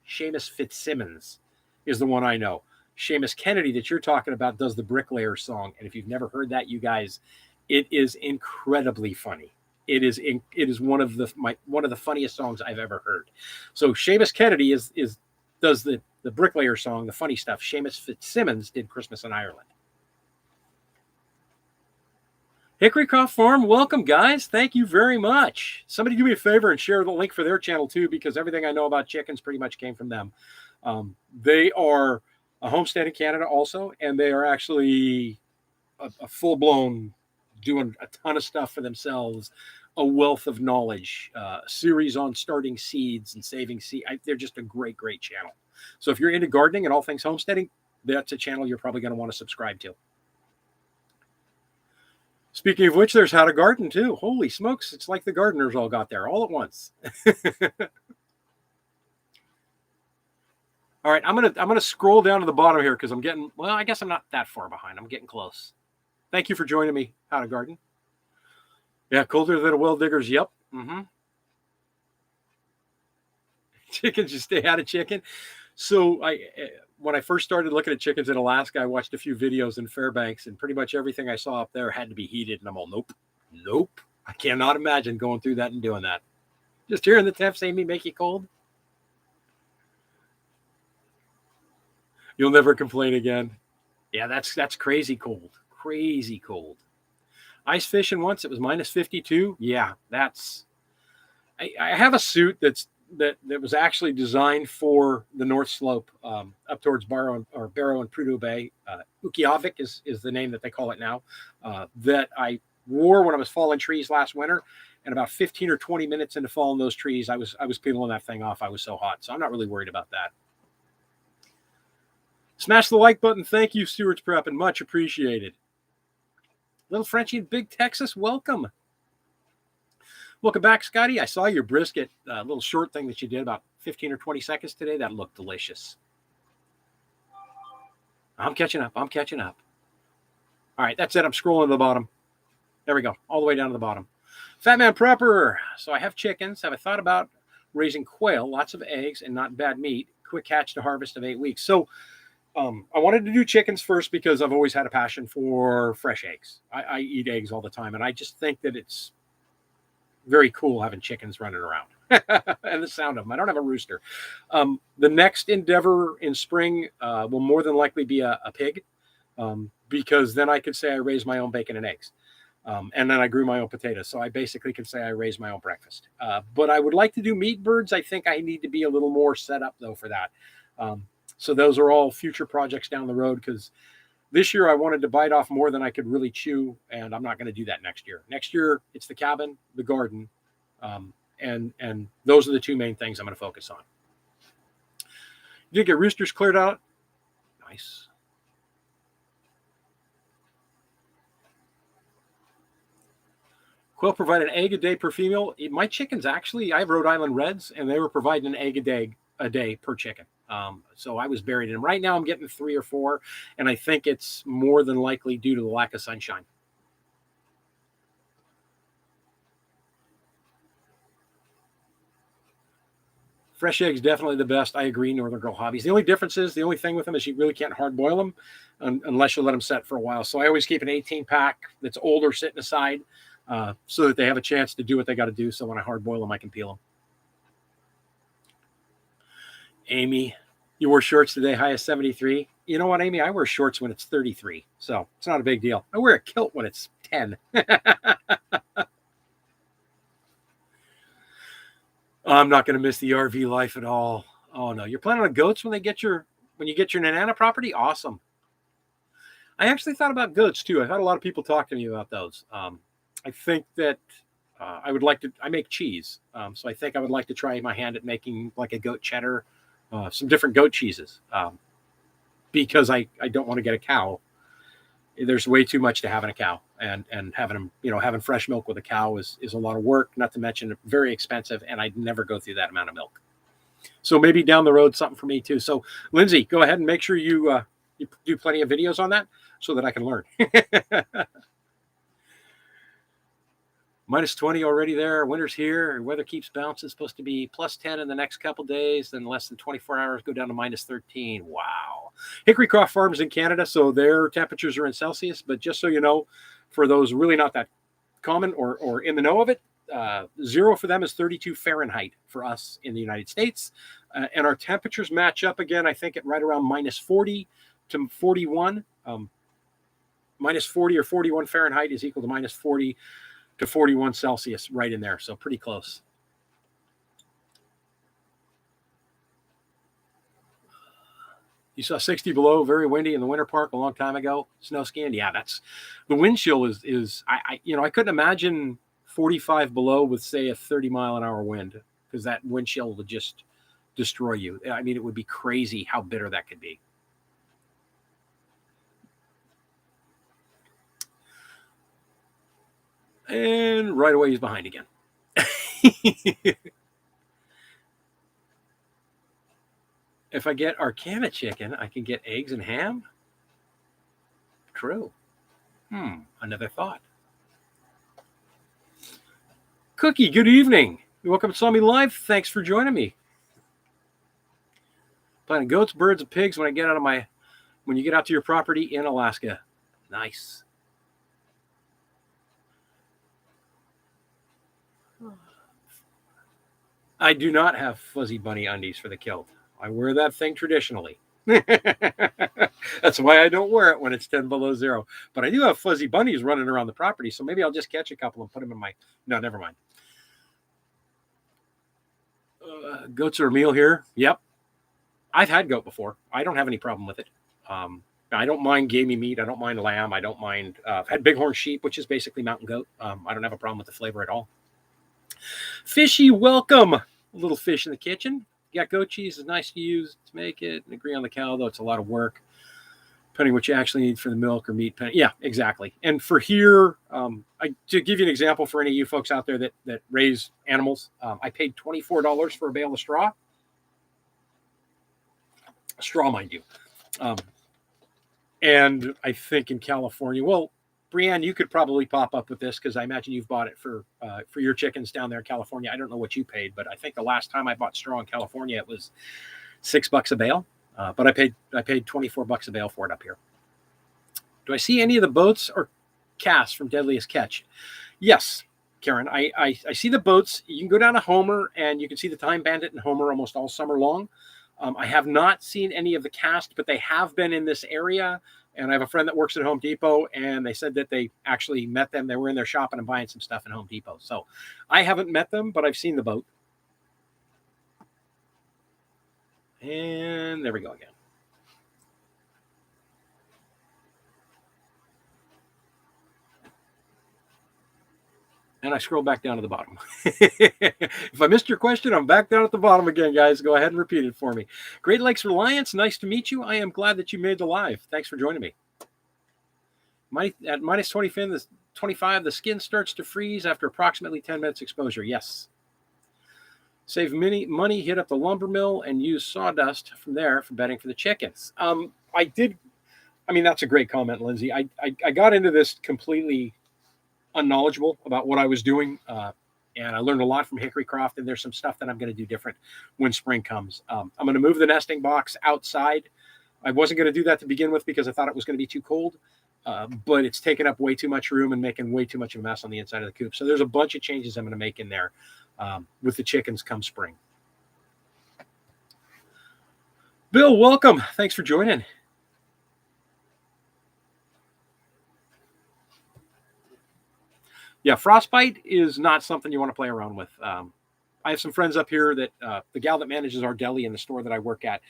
Seamus Fitzsimmons is the one I know. Seamus Kennedy that you're talking about does the Bricklayer song, and if you've never heard that, you guys, it is incredibly funny. It is one of the funniest songs I've ever heard. So Seamus Kennedy does the Bricklayer song, the funny stuff. Seamus Fitzsimmons did Christmas in Ireland. Hickorycroft Farm, welcome, guys. Thank you very much. Somebody do me a favor and share the link for their channel, too, because everything I know about chickens pretty much came from them. They are a homestead in Canada also, and they are actually a full-blown doing a ton of stuff for themselves, a wealth of knowledge, series on starting seeds and saving seed. They're just a great, great channel. So if you're into gardening and all things homesteading, that's a channel you're probably going to want to subscribe to. Speaking of which, there's How to Garden too. Holy smokes, it's like the gardeners all got there all at once. All right, I'm gonna scroll down to the bottom here because I'm getting, well, I guess I'm not that far behind. I'm getting close. Thank you for joining me, How to Garden. Yeah, colder than a well digger's. Yep. Chickens, you stay out of chicken. So when I first started looking at chickens in Alaska, I watched a few videos in Fairbanks, and pretty much everything I saw up there had to be heated. And I'm all, nope. I cannot imagine going through that and doing that. Just hearing the temp say me make you cold. You'll never complain again. Yeah, that's crazy cold. Crazy cold. Ice fishing once, it was minus 52. Yeah, I have a suit that was actually designed for the North Slope up towards Barrow and Prudhoe Bay. Ukqiavik is the name that they call it now, that I wore when I was falling trees last winter. And about 15 or 20 minutes into falling those trees, I was peeling that thing off. I was so hot. So I'm not really worried about that. Smash the like button. Thank you, Stewart's Prep, and much appreciated. Little Frenchie in Big Texas, welcome. Welcome back, Scotty. I saw your brisket, little short thing that you did about 15 or 20 seconds today. That looked delicious. I'm catching up. All right, that's it. I'm scrolling to the bottom. There we go. All the way down to the bottom. Fat Man Prepper. So I have chickens. Have I thought about raising quail, lots of eggs, and not bad meat? Quick hatch to harvest of 8 weeks. So I wanted to do chickens first because I've always had a passion for fresh eggs. I eat eggs all the time, and I just think that it's very cool having chickens running around and the sound of them. I don't have a rooster. The next endeavor in spring will more than likely be a pig, because then I could say I raise my own bacon and eggs. And then I grew my own potatoes. So I basically can say I raise my own breakfast. But I would like to do meat birds. I think I need to be a little more set up, though, for that. So those are all future projects down the road, because this year I wanted to bite off more than I could really chew, and I'm not going to do that next year. Next year, it's the cabin, the garden, and those are the two main things I'm going to focus on. You did get roosters cleared out? Nice. Quail provide an egg a day per female. My chickens, actually, I have Rhode Island Reds, and they were providing an egg a day per chicken. So I was buried in them. Right now I'm getting 3 or 4, and I think it's more than likely due to the lack of sunshine. Fresh eggs, definitely the best. I agree. Northern Girl Hobbies. The only difference is, the only thing with them is you really can't hard boil them unless you let them set for a while. So I always keep an 18 pack that's older sitting aside so that they have a chance to do what they got to do. So when I hard boil them, I can peel them. Amy, you wore shorts today, high of 73. You know what, Amy? I wear shorts when it's 33. So it's not a big deal. I wear a kilt when it's 10. I'm not going to miss the RV life at all. Oh no, you're planning on goats when you get your Nanana property? Awesome. I actually thought about goats too. I've had a lot of people talk to me about those. I think that I would like to. I make cheese, so I think I would like to try my hand at making like a goat cheddar, some different goat cheeses, because I don't want to get a cow. There's way too much to having a cow, and having them, having fresh milk with a cow is a lot of work. Not to mention very expensive, and I'd never go through that amount of milk. So maybe down the road, something for me too. So Lindsay, go ahead and make sure you do plenty of videos on that so that I can learn. Minus 20 already there. Winter's here. Weather keeps bouncing. It's supposed to be plus 10 in the next couple days. Then less than 24 hours go down to minus 13. Wow. Hickory Croft Farms in Canada, so their temperatures are in Celsius. But just so you know, for those really not that common or in the know of it, 0 for them is 32 Fahrenheit for us in the United States. And our temperatures match up again, I think, at right around minus 40 to 41. Minus 40 or 41 Fahrenheit is equal to minus 40 to 41 Celsius, right in there. So pretty close. You saw 60 below, very windy in the winter park a long time ago. Snow skiing. Yeah, that's the wind chill is I couldn't imagine 45 below with, say, a 30-mile-an-hour wind, because that wind chill would just destroy you. I mean, it would be crazy how bitter that could be. And right away, he's behind again. If I get Arcana chicken, I can get eggs and ham? True. Another thought. Cookie, good evening. Welcome to Saw Me Live. Thanks for joining me. Planting goats, birds, and pigs when you get out to your property in Alaska. Nice. I do not have fuzzy bunny undies for the kilt. I wear that thing traditionally. That's why I don't wear it when it's 10 below 0. But I do have fuzzy bunnies running around the property, so maybe I'll just catch a couple and put them in my... No, never mind. Goats are a meal here. Yep. I've had goat before. I don't have any problem with it. I don't mind gamey meat. I don't mind lamb. I don't mind... I've had bighorn sheep, which is basically mountain goat. I don't have a problem with the flavor at all. Fishy, welcome. A little fish in the kitchen. Yeah, goat cheese is nice to use to make it. And agree on the cow, though it's a lot of work, depending what you actually need for the milk or meat. Yeah, exactly. And for here, to give you an example for any of you folks out there that raise animals, I paid $24 for a bale of straw. Straw, mind you. And I think in California, well, Brianne, you could probably pop up with this, because I imagine you've bought it for your chickens down there in California. I don't know what you paid, but I think the last time I bought straw in California, it was $6 a bale. But I paid $24 a bale for it up here. Do I see any of the boats or casts from Deadliest Catch? Yes, Karen. I see the boats. You can go down to Homer, and you can see the Time Bandit and Homer almost all summer long. I have not seen any of the cast, but they have been in this area. And I have a friend that works at Home Depot, and they said that they actually met them. They were in there shopping and buying some stuff in Home Depot. So I haven't met them, but I've seen the boat. And there we go again. And I scroll back down to the bottom. If I missed your question, I'm back down at the bottom again, guys. Go ahead and repeat it for me. Great Lakes Reliance, nice to meet you. I am glad that you made the live. Thanks for joining me. At minus 25, the skin starts to freeze after approximately 10 minutes exposure. Yes. Save money, hit up the lumber mill, and use sawdust from there for bedding for the chickens. That's a great comment, Lindsay. I got into this completely unknowledgeable about what I was doing, And I learned a lot from Hickory Croft, and there's some stuff that I'm going to do different when spring comes. I'm going to move the nesting box outside. I wasn't going to do that to begin with because I thought it was going to be too cold, but it's taken up way too much room and making way too much of a mess on the inside of the coop. So there's a bunch of changes I'm going to make in there with the chickens come spring. Bill, welcome. Thanks for joining. Yeah, frostbite is not something you want to play around with. I have some friends up here that the gal that manages our deli in the store that I work at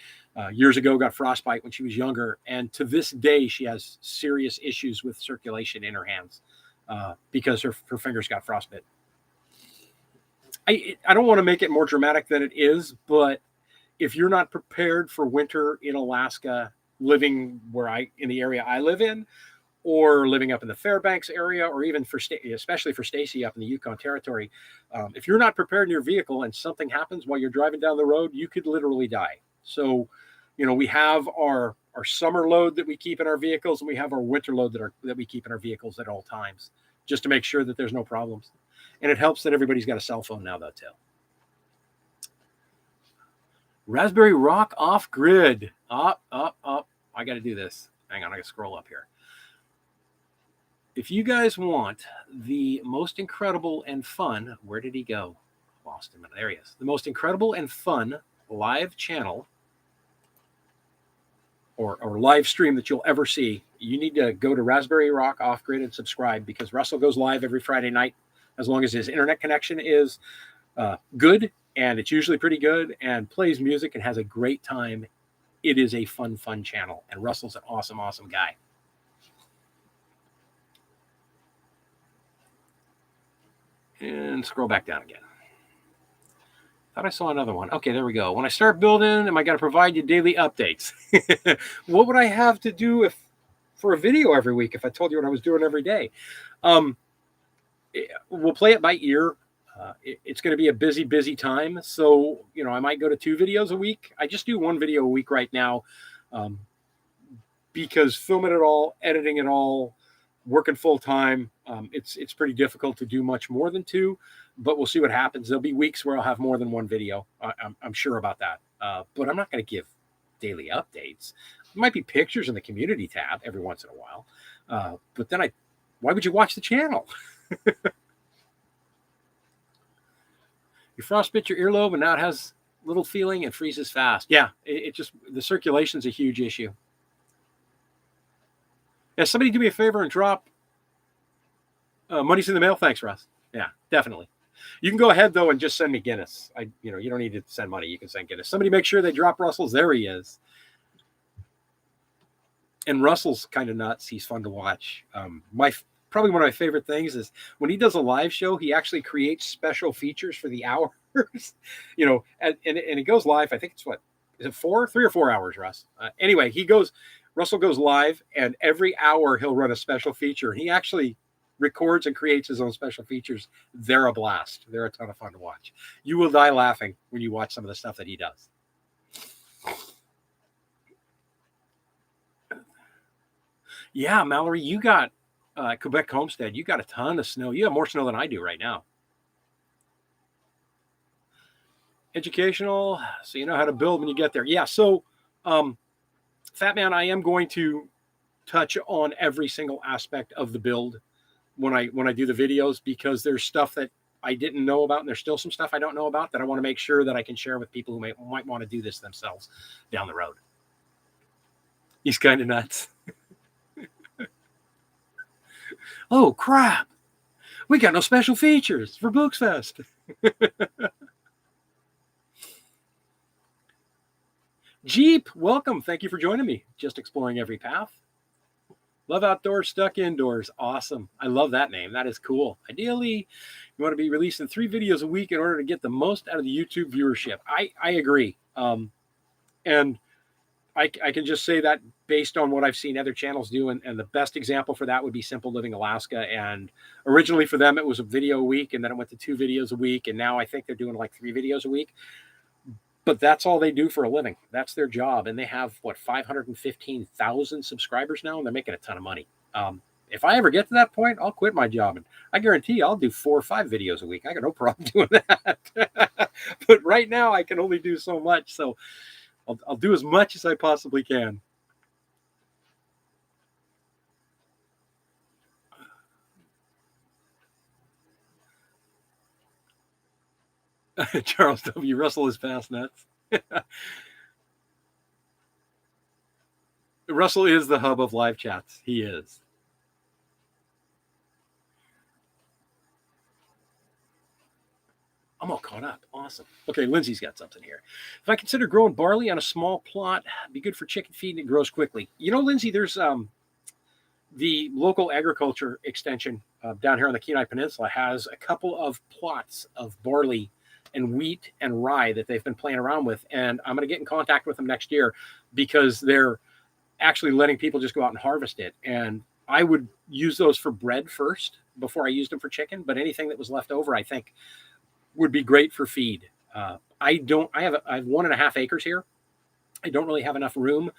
years ago got frostbite when she was younger. And to this day, she has serious issues with circulation in her hands because her fingers got frostbit. I don't want to make it more dramatic than it is, but if you're not prepared for winter in Alaska, living in the area I live in, or living up in the Fairbanks area, or even especially for Stacy up in the Yukon Territory, if you're not prepared in your vehicle and something happens while you're driving down the road, you could literally die. So, we have our summer load that we keep in our vehicles, and we have our winter load that we keep in our vehicles at all times, just to make sure that there's no problems. And it helps that everybody's got a cell phone now, though, too. Raspberry Rock off grid. Up. I got to do this. Hang on, I got to scroll up here. If you guys want the most incredible and fun, where did he go? Lost him. There he is. The most incredible and fun live channel or live stream that you'll ever see, you need to go to Raspberry Rock Off Grid and subscribe, because Russell goes live every Friday night as long as his internet connection is good, and it's usually pretty good, and plays music and has a great time. It is a fun channel, and Russell's an awesome guy. And scroll back down again. Thought I saw another one. Okay, there we go. When I start building, am I going to provide you daily updates? What would I have to do for a video every week if I told you what I was doing every day? We'll play it by ear. It's going to be a busy time. So, I might go to 2 videos a week. I just do 1 video a week right now because filming it all, editing it all, working full time, it's pretty difficult to do much more than 2, but we'll see what happens. There'll be weeks where I'll have more than 1 video. I'm sure about that. But I'm not going to give daily updates. There might be pictures in the community tab every once in a while. But then why would you watch the channel? You frostbit your earlobe and now it has little feeling and freezes fast. Yeah, it just, the circulation's a huge issue. Yeah, somebody do me a favor and drop money's in the mail. Thanks, Russ. Yeah, definitely. You can go ahead, though, and just send me Guinness. You don't need to send money. You can send Guinness. Somebody make sure they drop Russell's. There he is. And Russell's kind of nuts. He's fun to watch. Probably one of my favorite things is when he does a live show, he actually creates special features for the hours. And it goes live. I think it's is it 3 or 4 hours, Russ? Anyway, Russell goes live, and every hour he'll run a special feature. He actually records and creates his own special features. They're a blast. They're a ton of fun to watch. You will die laughing when you watch some of the stuff that he does. Yeah, Mallory, you got Quebec Homestead. You got a ton of snow. You have more snow than I do right now. Educational, so you know how to build when you get there. Yeah, so Fat Man, I am going to touch on every single aspect of the build when I do the videos, because there's stuff that I didn't know about, and there's still some stuff I don't know about that I want to make sure that I can share with people who might want to do this themselves down the road. He's kind of nuts. Oh, crap. We got no special features for Books Fest. Jeep, welcome. Thank you for joining me. Just exploring every path. Love outdoors, stuck indoors. Awesome. I love that name. That is cool. Ideally, you want to be releasing 3 videos a week in order to get the most out of the YouTube viewership. I agree. And I can just say that based on what I've seen other channels do. And the best example for that would be Simple Living Alaska. And originally for them, it was a video a week, and then it went to 2 videos a week. And now I think they're doing like 3 videos a week. But that's all they do for a living. That's their job. And they have, 515,000 subscribers now, and they're making a ton of money. if I ever get to that point, I'll quit my job, and I guarantee I'll do 4 or 5 videos a week. I got no problem doing that. But right now, I can only do so much. So I'll do as much as I possibly can. Charles W. Russell is fast nuts. Russell is the hub of live chats. He is. I'm all caught up. Awesome. Okay, Lindsay's got something here. If I consider growing barley on a small plot, it'd be good for chicken feed and it grows quickly. You know, Lindsay, there's the local agriculture extension down here on the Kenai Peninsula has a couple of plots of barley and wheat and rye that they've been playing around with. And I'm going to get in contact with them next year because they're actually letting people just go out and harvest it. And I would use those for bread first before I used them for chicken. But anything that was left over, I think, would be great for feed. I have 1.5 acres here. I don't really have enough room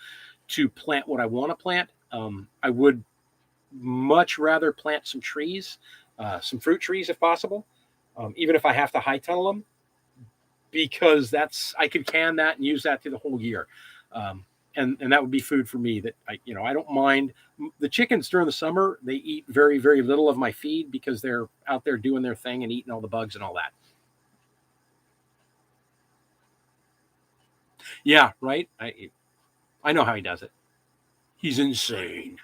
to plant what I want to plant. I would much rather plant some trees, some fruit trees if possible, even if I have to high tunnel them, because I could can that and use that through the whole year. And that would be food for me that I don't mind. The chickens during the summer, they eat very, very little of my feed because they're out there doing their thing and eating all the bugs and all that. Yeah, right. I know how he does it. He's insane.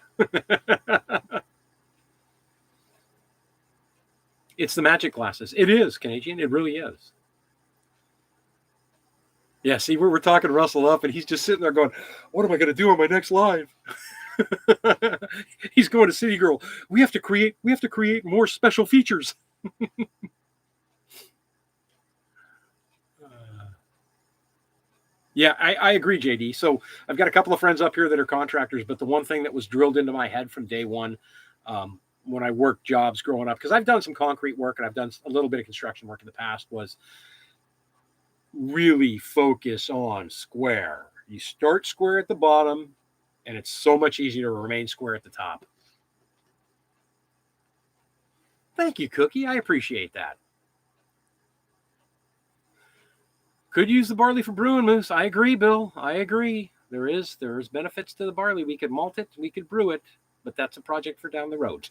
It's the magic glasses. It is, Canadian. It really is. Yeah, see, we're talking Russell up, and he's just sitting there going, what am I going to do on my next live? He's going to City Girl. We have to create more special features. Yeah, I agree, JD. So I've got a couple of friends up here that are contractors, but the one thing that was drilled into my head from day one, when I worked jobs growing up, because I've done some concrete work and I've done a little bit of construction work in the past, was really focus on square. You start square at the bottom, and it's so much easier to remain square at the top. Thank you, Cookie. I appreciate that. Could use the barley for brewing, Moose. I agree, Bill. I agree. There's benefits to the barley. We could malt it, we could brew it, but that's a project for down the road.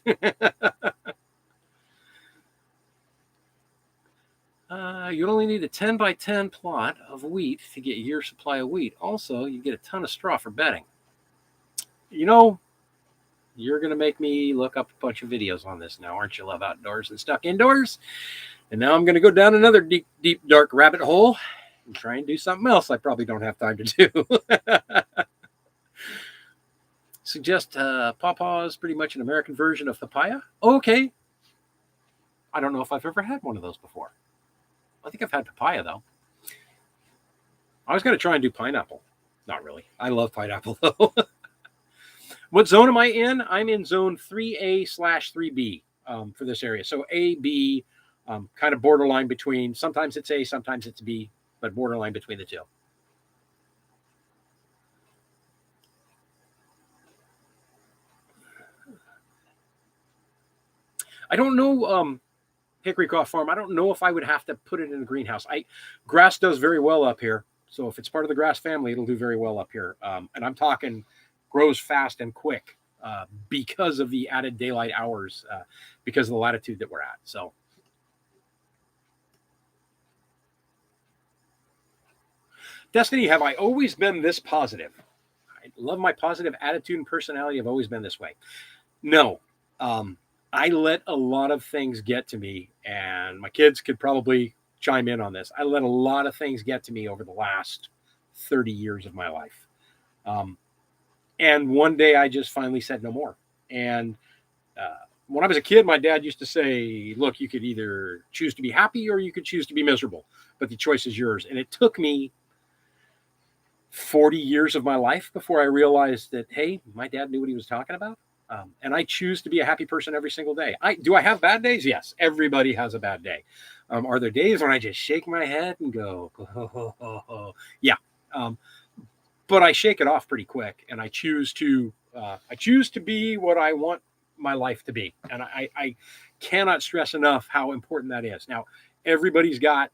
You only need a 10 by 10 plot of wheat to get a year's supply of wheat. Also, you get a ton of straw for bedding. You know, you're going to make me look up a bunch of videos on this now, aren't you? Love outdoors and stuck indoors. And now I'm going to go down another deep, deep, dark rabbit hole and try and do something else I probably don't have time to do. Suggest pawpaw is pretty much an American version of papaya. Okay. I don't know if I've ever had one of those before. I think I've had papaya, though. I was going to try and do pineapple. Not really. I love pineapple, though. What zone am I in? I'm in zone 3A/3B for this area. So A, B, kind of borderline between. Sometimes it's A, sometimes it's B, but borderline between the two. I don't know, Hickory Cough Farm. I don't know if I would have to put it in a greenhouse. Grass does very well up here. So if it's part of the grass family, it'll do very well up here. And I'm talking grows fast and quick because of the added daylight hours, because of the latitude that we're at. So Destiny, have I always been this positive? I love my positive attitude and personality. I've always been this way. No. I let a lot of things get to me, and my kids could probably chime in on this. I let a lot of things get to me over the last 30 years of my life. And one day I just finally said no more. And when I was a kid, my dad used to say, look, you could either choose to be happy or you could choose to be miserable, but the choice is yours. And it took me 40 years of my life before I realized that, hey, my dad knew what he was talking about. And I choose to be a happy person every single day. Do I have bad days? Yes. Everybody has a bad day. Are there days when I just shake my head and go, oh. Yeah. But I shake it off pretty quick, and I choose to be what I want my life to be. And I cannot stress enough how important that is. Now, everybody's got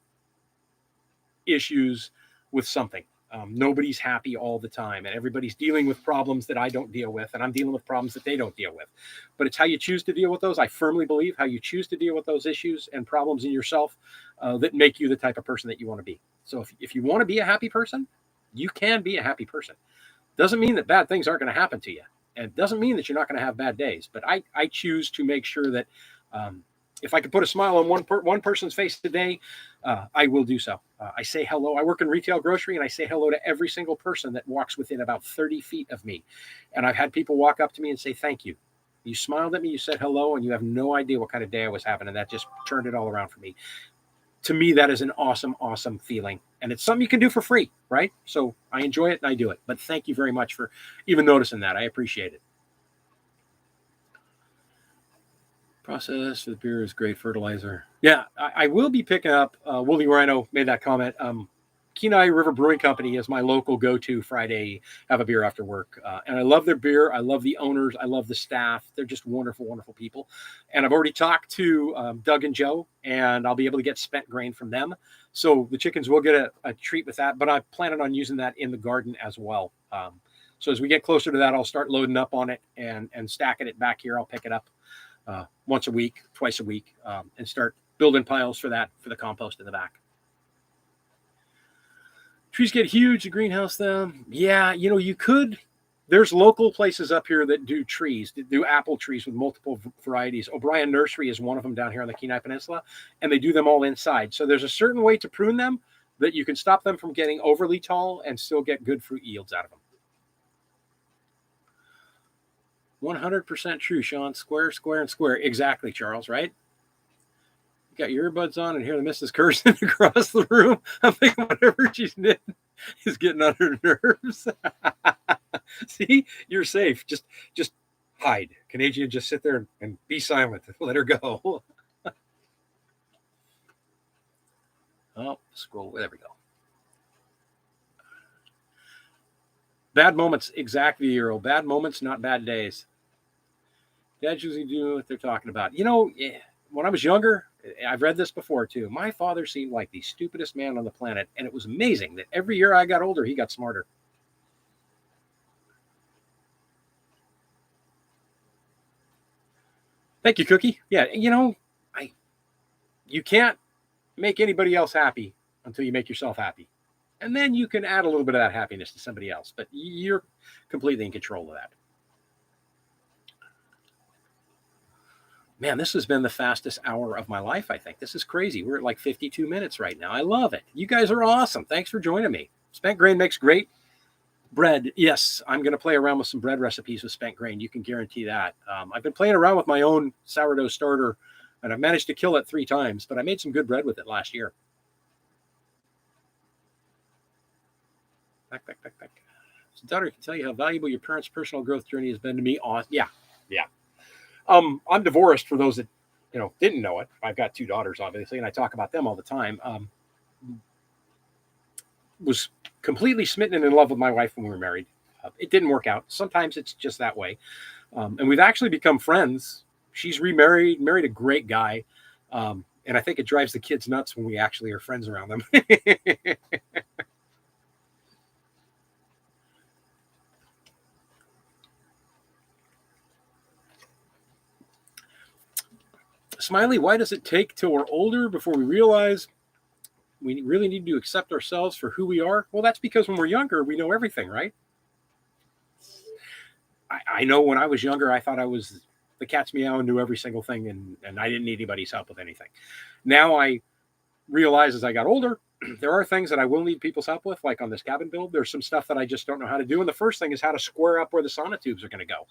issues with something. Nobody's happy all the time, and everybody's dealing with problems that I don't deal with, and I'm dealing with problems that they don't deal with. But it's how you choose to deal with those. I firmly believe how you choose to deal with those issues and problems in yourself that make you the type of person that you want to be. So if you want to be a happy person, you can be a happy person. Doesn't mean that bad things aren't going to happen to you, and it doesn't mean that you're not going to have bad days. But I choose to make sure that if I could put a smile on one person's face today, I will do so. I say hello. I work in retail grocery, and I say hello to every single person that walks within about 30 feet of me. And I've had people walk up to me and say, thank you. You smiled at me, you said hello, and you have no idea what kind of day I was having. And that just turned it all around for me. To me, that is an awesome, awesome feeling. And it's something you can do for free, right? So I enjoy it and I do it. But thank you very much for even noticing that. I appreciate it. Process for the beer is great fertilizer. Yeah, I will be picking up. Woolly Rhino made that comment. Kenai River Brewing Company is my local go-to Friday have a beer after work. And I love their beer. I love the owners. I love the staff. They're just wonderful, wonderful people. And I've already talked to Doug and Joe, and I'll be able to get spent grain from them. So the chickens will get a treat with that, but I'm planning on using that in the garden as well. So as we get closer to that, I'll start loading up on it and stacking it back here. I'll pick it up once a week, twice a week, and start building piles for that, for the compost in the back. Trees get huge, the greenhouse then. Yeah, you could. There's local places up here that do trees, that do apple trees with multiple varieties. O'Brien Nursery is one of them down here on the Kenai Peninsula, and they do them all inside. So there's a certain way to prune them that you can stop them from getting overly tall and still get good fruit yields out of them. 100% true, Sean. Square, square, and square. Exactly, Charles, right? You got your earbuds on and hear the missus cursing across the room. I'm thinking whatever she's knitting is getting on her nerves. See, you're safe. Just hide. Canadian, just sit there and be silent. Let her go. Oh, scroll. There we go. Bad moments. Exactly, Earl. Bad moments, not bad days. Dads usually do what they're talking about. When I was younger, I've read this before too. My father seemed like the stupidest man on the planet, and it was amazing that every year I got older, he got smarter. Thank you, Cookie. Yeah, you can't make anybody else happy until you make yourself happy. And then you can add a little bit of that happiness to somebody else, but you're completely in control of that. Man, this has been the fastest hour of my life, I think. This is crazy. We're at like 52 minutes right now. I love it. You guys are awesome. Thanks for joining me. Spent grain makes great bread. Yes, I'm going to play around with some bread recipes with spent grain. You can guarantee that. I've been playing around with my own sourdough starter, and I've managed to kill it 3 times, but I made some good bread with it last year. Back. So, daughter, I can tell you how valuable your parents' personal growth journey has been to me. Yeah. I'm divorced, for those that didn't know it. I've got 2 daughters, obviously, and I talk about them all the time. Was completely smitten and in love with my wife when we were married. It didn't work out. Sometimes it's just that way. And we've actually become friends. She's remarried, married a great guy. And I think it drives the kids nuts when we actually are friends around them. Smiley, why does it take till we're older before we realize we really need to accept ourselves for who we are? Well, that's because when we're younger, we know everything, right? I know when I was younger, I thought I was the cat's meow and knew every single thing, and I didn't need anybody's help with anything. Now I realize as I got older, there are things that I will need people's help with, like on this cabin build. There's some stuff that I just don't know how to do. And the first thing is how to square up where the sonotubes are going to go.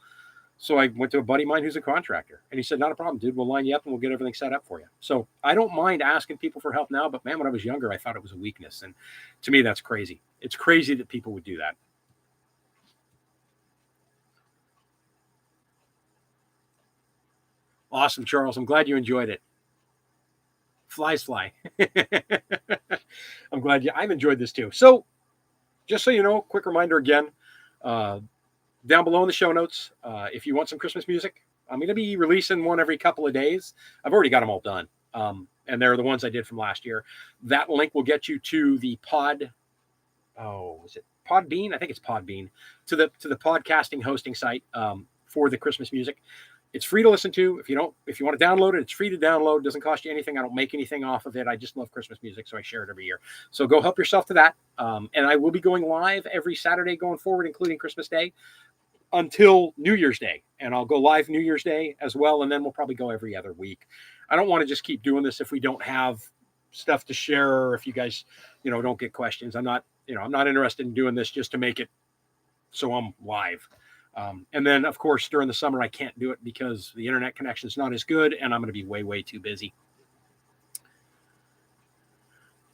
So I went to a buddy of mine who's a contractor, and he said, not a problem, dude. We'll line you up and we'll get everything set up for you. So I don't mind asking people for help now, but man, when I was younger, I thought it was a weakness. And to me, that's crazy. It's crazy that people would do that. Awesome, Charles. I'm glad you enjoyed it. Flies fly. I'm glad I've enjoyed this too. So just so you know, quick reminder again, down below in the show notes, if you want some Christmas music, I'm going to be releasing one every couple of days. I've already got them all done. And they're the ones I did from last year. That link will get you to the is it Podbean? I think it's Podbean, to the podcasting hosting site for the Christmas music. It's free to listen to. If you want to download it, it's free to download. It doesn't cost you anything. I don't make anything off of it. I just love Christmas music, so I share it every year. So go help yourself to that. And I will be going live every Saturday going forward, including Christmas Day, until New Year's Day. And I'll go live New Year's Day as well, and then we'll probably go every other week. I don't want to just keep doing this if we don't have stuff to share, or if you guys, don't get questions. I'm not interested in doing this just to make it so I'm live. And then, of course, during the summer, I can't do it because the internet connection is not as good, and I'm going to be way, way too busy.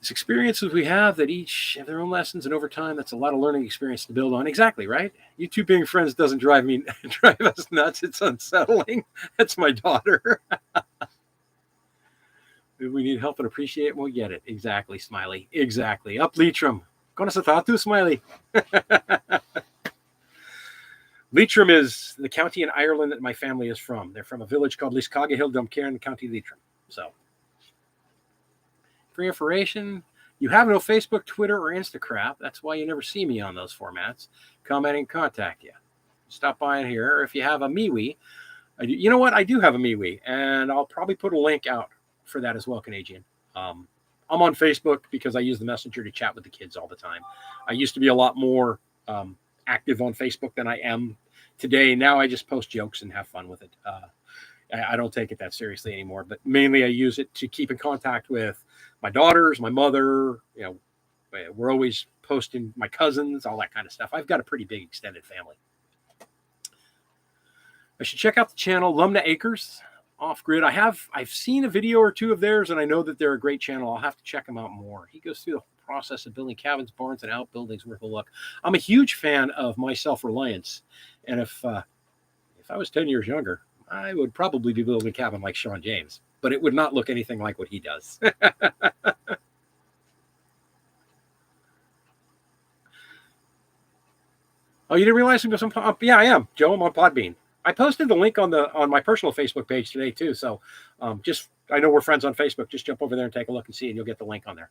It's experiences we have that each have their own lessons, and over time, that's a lot of learning experience to build on. Exactly, right? You two being friends doesn't drive us nuts. It's unsettling. That's my daughter. We need help and appreciate it. We'll get it. Exactly, Smiley. Exactly. Up Leitrim. Kona sa tatu, Smiley. Leitrim is the county in Ireland that my family is from. They're from a village called Liscaghill, Dumcairn, County Leitrim. So, for information, you have no Facebook, Twitter, or Instagram. That's why you never see me on those formats. Comment and contact you. Stop by in here. Or if you have a MeWe, you know what? I do have a MeWe, and I'll probably put a link out for that as well, Canadian. I'm on Facebook because I use the Messenger to chat with the kids all the time. I used to be a lot more active on Facebook than I am today. Now I just post jokes and have fun with it. I don't take it that seriously anymore, but mainly I use it to keep in contact with my daughters, my mother. We're always posting, my cousins, all that kind of stuff. I've got a pretty big extended family. I should check out the channel Lumna Acres Off Grid. I've seen a video or two of theirs, and I know that they're a great channel. I'll have to check them out more. He goes through the process of building cabins, barns, and outbuildings worth a look. I'm a huge fan of my self-reliance, and if I was 10 years younger, I would probably be building a cabin like Sean James, but it would not look anything like what he does. Oh, you didn't realize? Yeah, I am, Joe. I'm on Podbean. I posted the link on my personal Facebook page today too. So I know we're friends on Facebook. Just jump over there and take a look and see, and you'll get the link on there.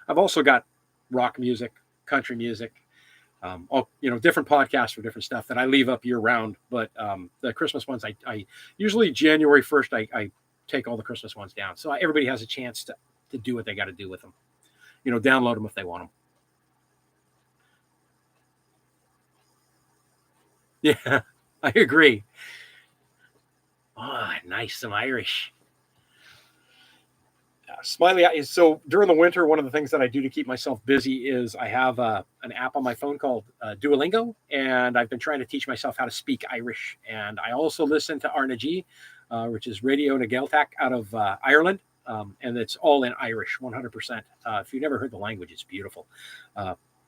I've also got rock music, country music, different podcasts for different stuff that I leave up year round. But the Christmas ones, I usually January 1st, I take all the Christmas ones down. So everybody has a chance to do what they got to do with them. Download them if they want them. Yeah, I agree. Oh, nice. Some Irish. Smiley. So during the winter, one of the things that I do to keep myself busy is I have an app on my phone called Duolingo, and I've been trying to teach myself how to speak Irish. And I also listen to Arnaji, which is Radio na Gaeltacht out of Ireland, and it's all in Irish, 100%. If you've never heard the language, it's beautiful.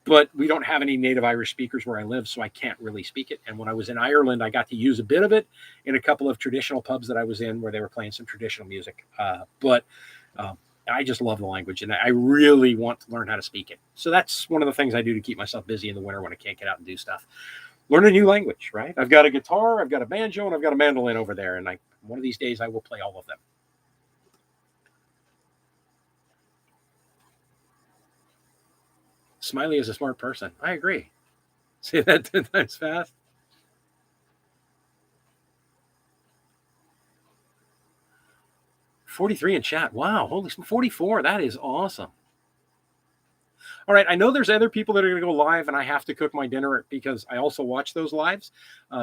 But we don't have any native Irish speakers where I live, so I can't really speak it. And when I was in Ireland, I got to use a bit of it in a couple of traditional pubs that I was in where they were playing some traditional music. But I just love the language, and I really want to learn how to speak it. So that's one of the things I do to keep myself busy in the winter when I can't get out and do stuff. Learn a new language, right? I've got a guitar, I've got a banjo, and I've got a mandolin over there. And one of these days I will play all of them. Smiley is a smart person. I agree. Say that 10 times fast. $43 in chat. Wow, holy 44. That is awesome. All right, I know there's other people that are going to go live, and I have to cook my dinner because I also watch those lives.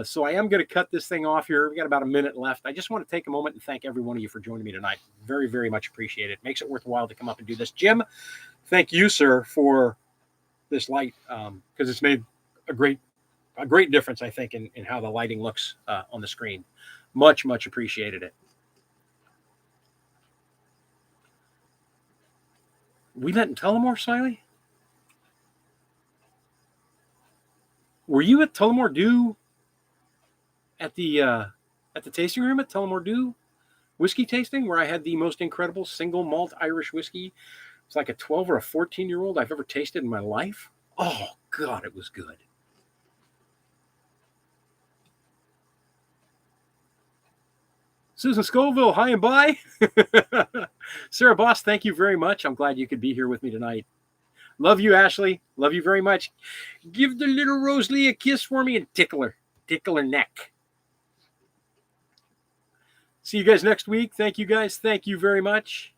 So I am going to cut this thing off here. We got about a minute left. I just want to take a moment and thank every one of you for joining me tonight. Very, very much appreciate it. Makes it worthwhile to come up and do this. Jim, thank you, sir, for this light, because it's made a great difference, I think, in how the lighting looks on the screen. Much appreciated it. We met in Tullamore, Smiley? Were you at Tullamore Dew at the tasting room at Tullamore Dew whiskey tasting, where I had the most incredible single malt Irish whiskey? It's like a 12 or a 14-year-old I've ever tasted in my life. Oh, God, it was good. Susan Scoville, hi and bye. Sarah Boss, thank you very much. I'm glad you could be here with me tonight. Love you, Ashley. Love you very much. Give the little Rosalie a kiss for me and tickle her neck. See you guys next week. Thank you, guys. Thank you very much.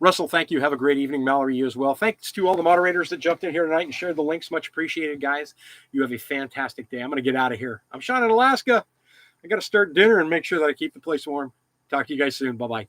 Russell, thank you. Have a great evening. Mallory, you as well. Thanks to all the moderators that jumped in here tonight and shared the links. Much appreciated, guys. You have a fantastic day. I'm going to get out of here. I'm Sean in Alaska. I got to start dinner and make sure that I keep the place warm. Talk to you guys soon. Bye-bye.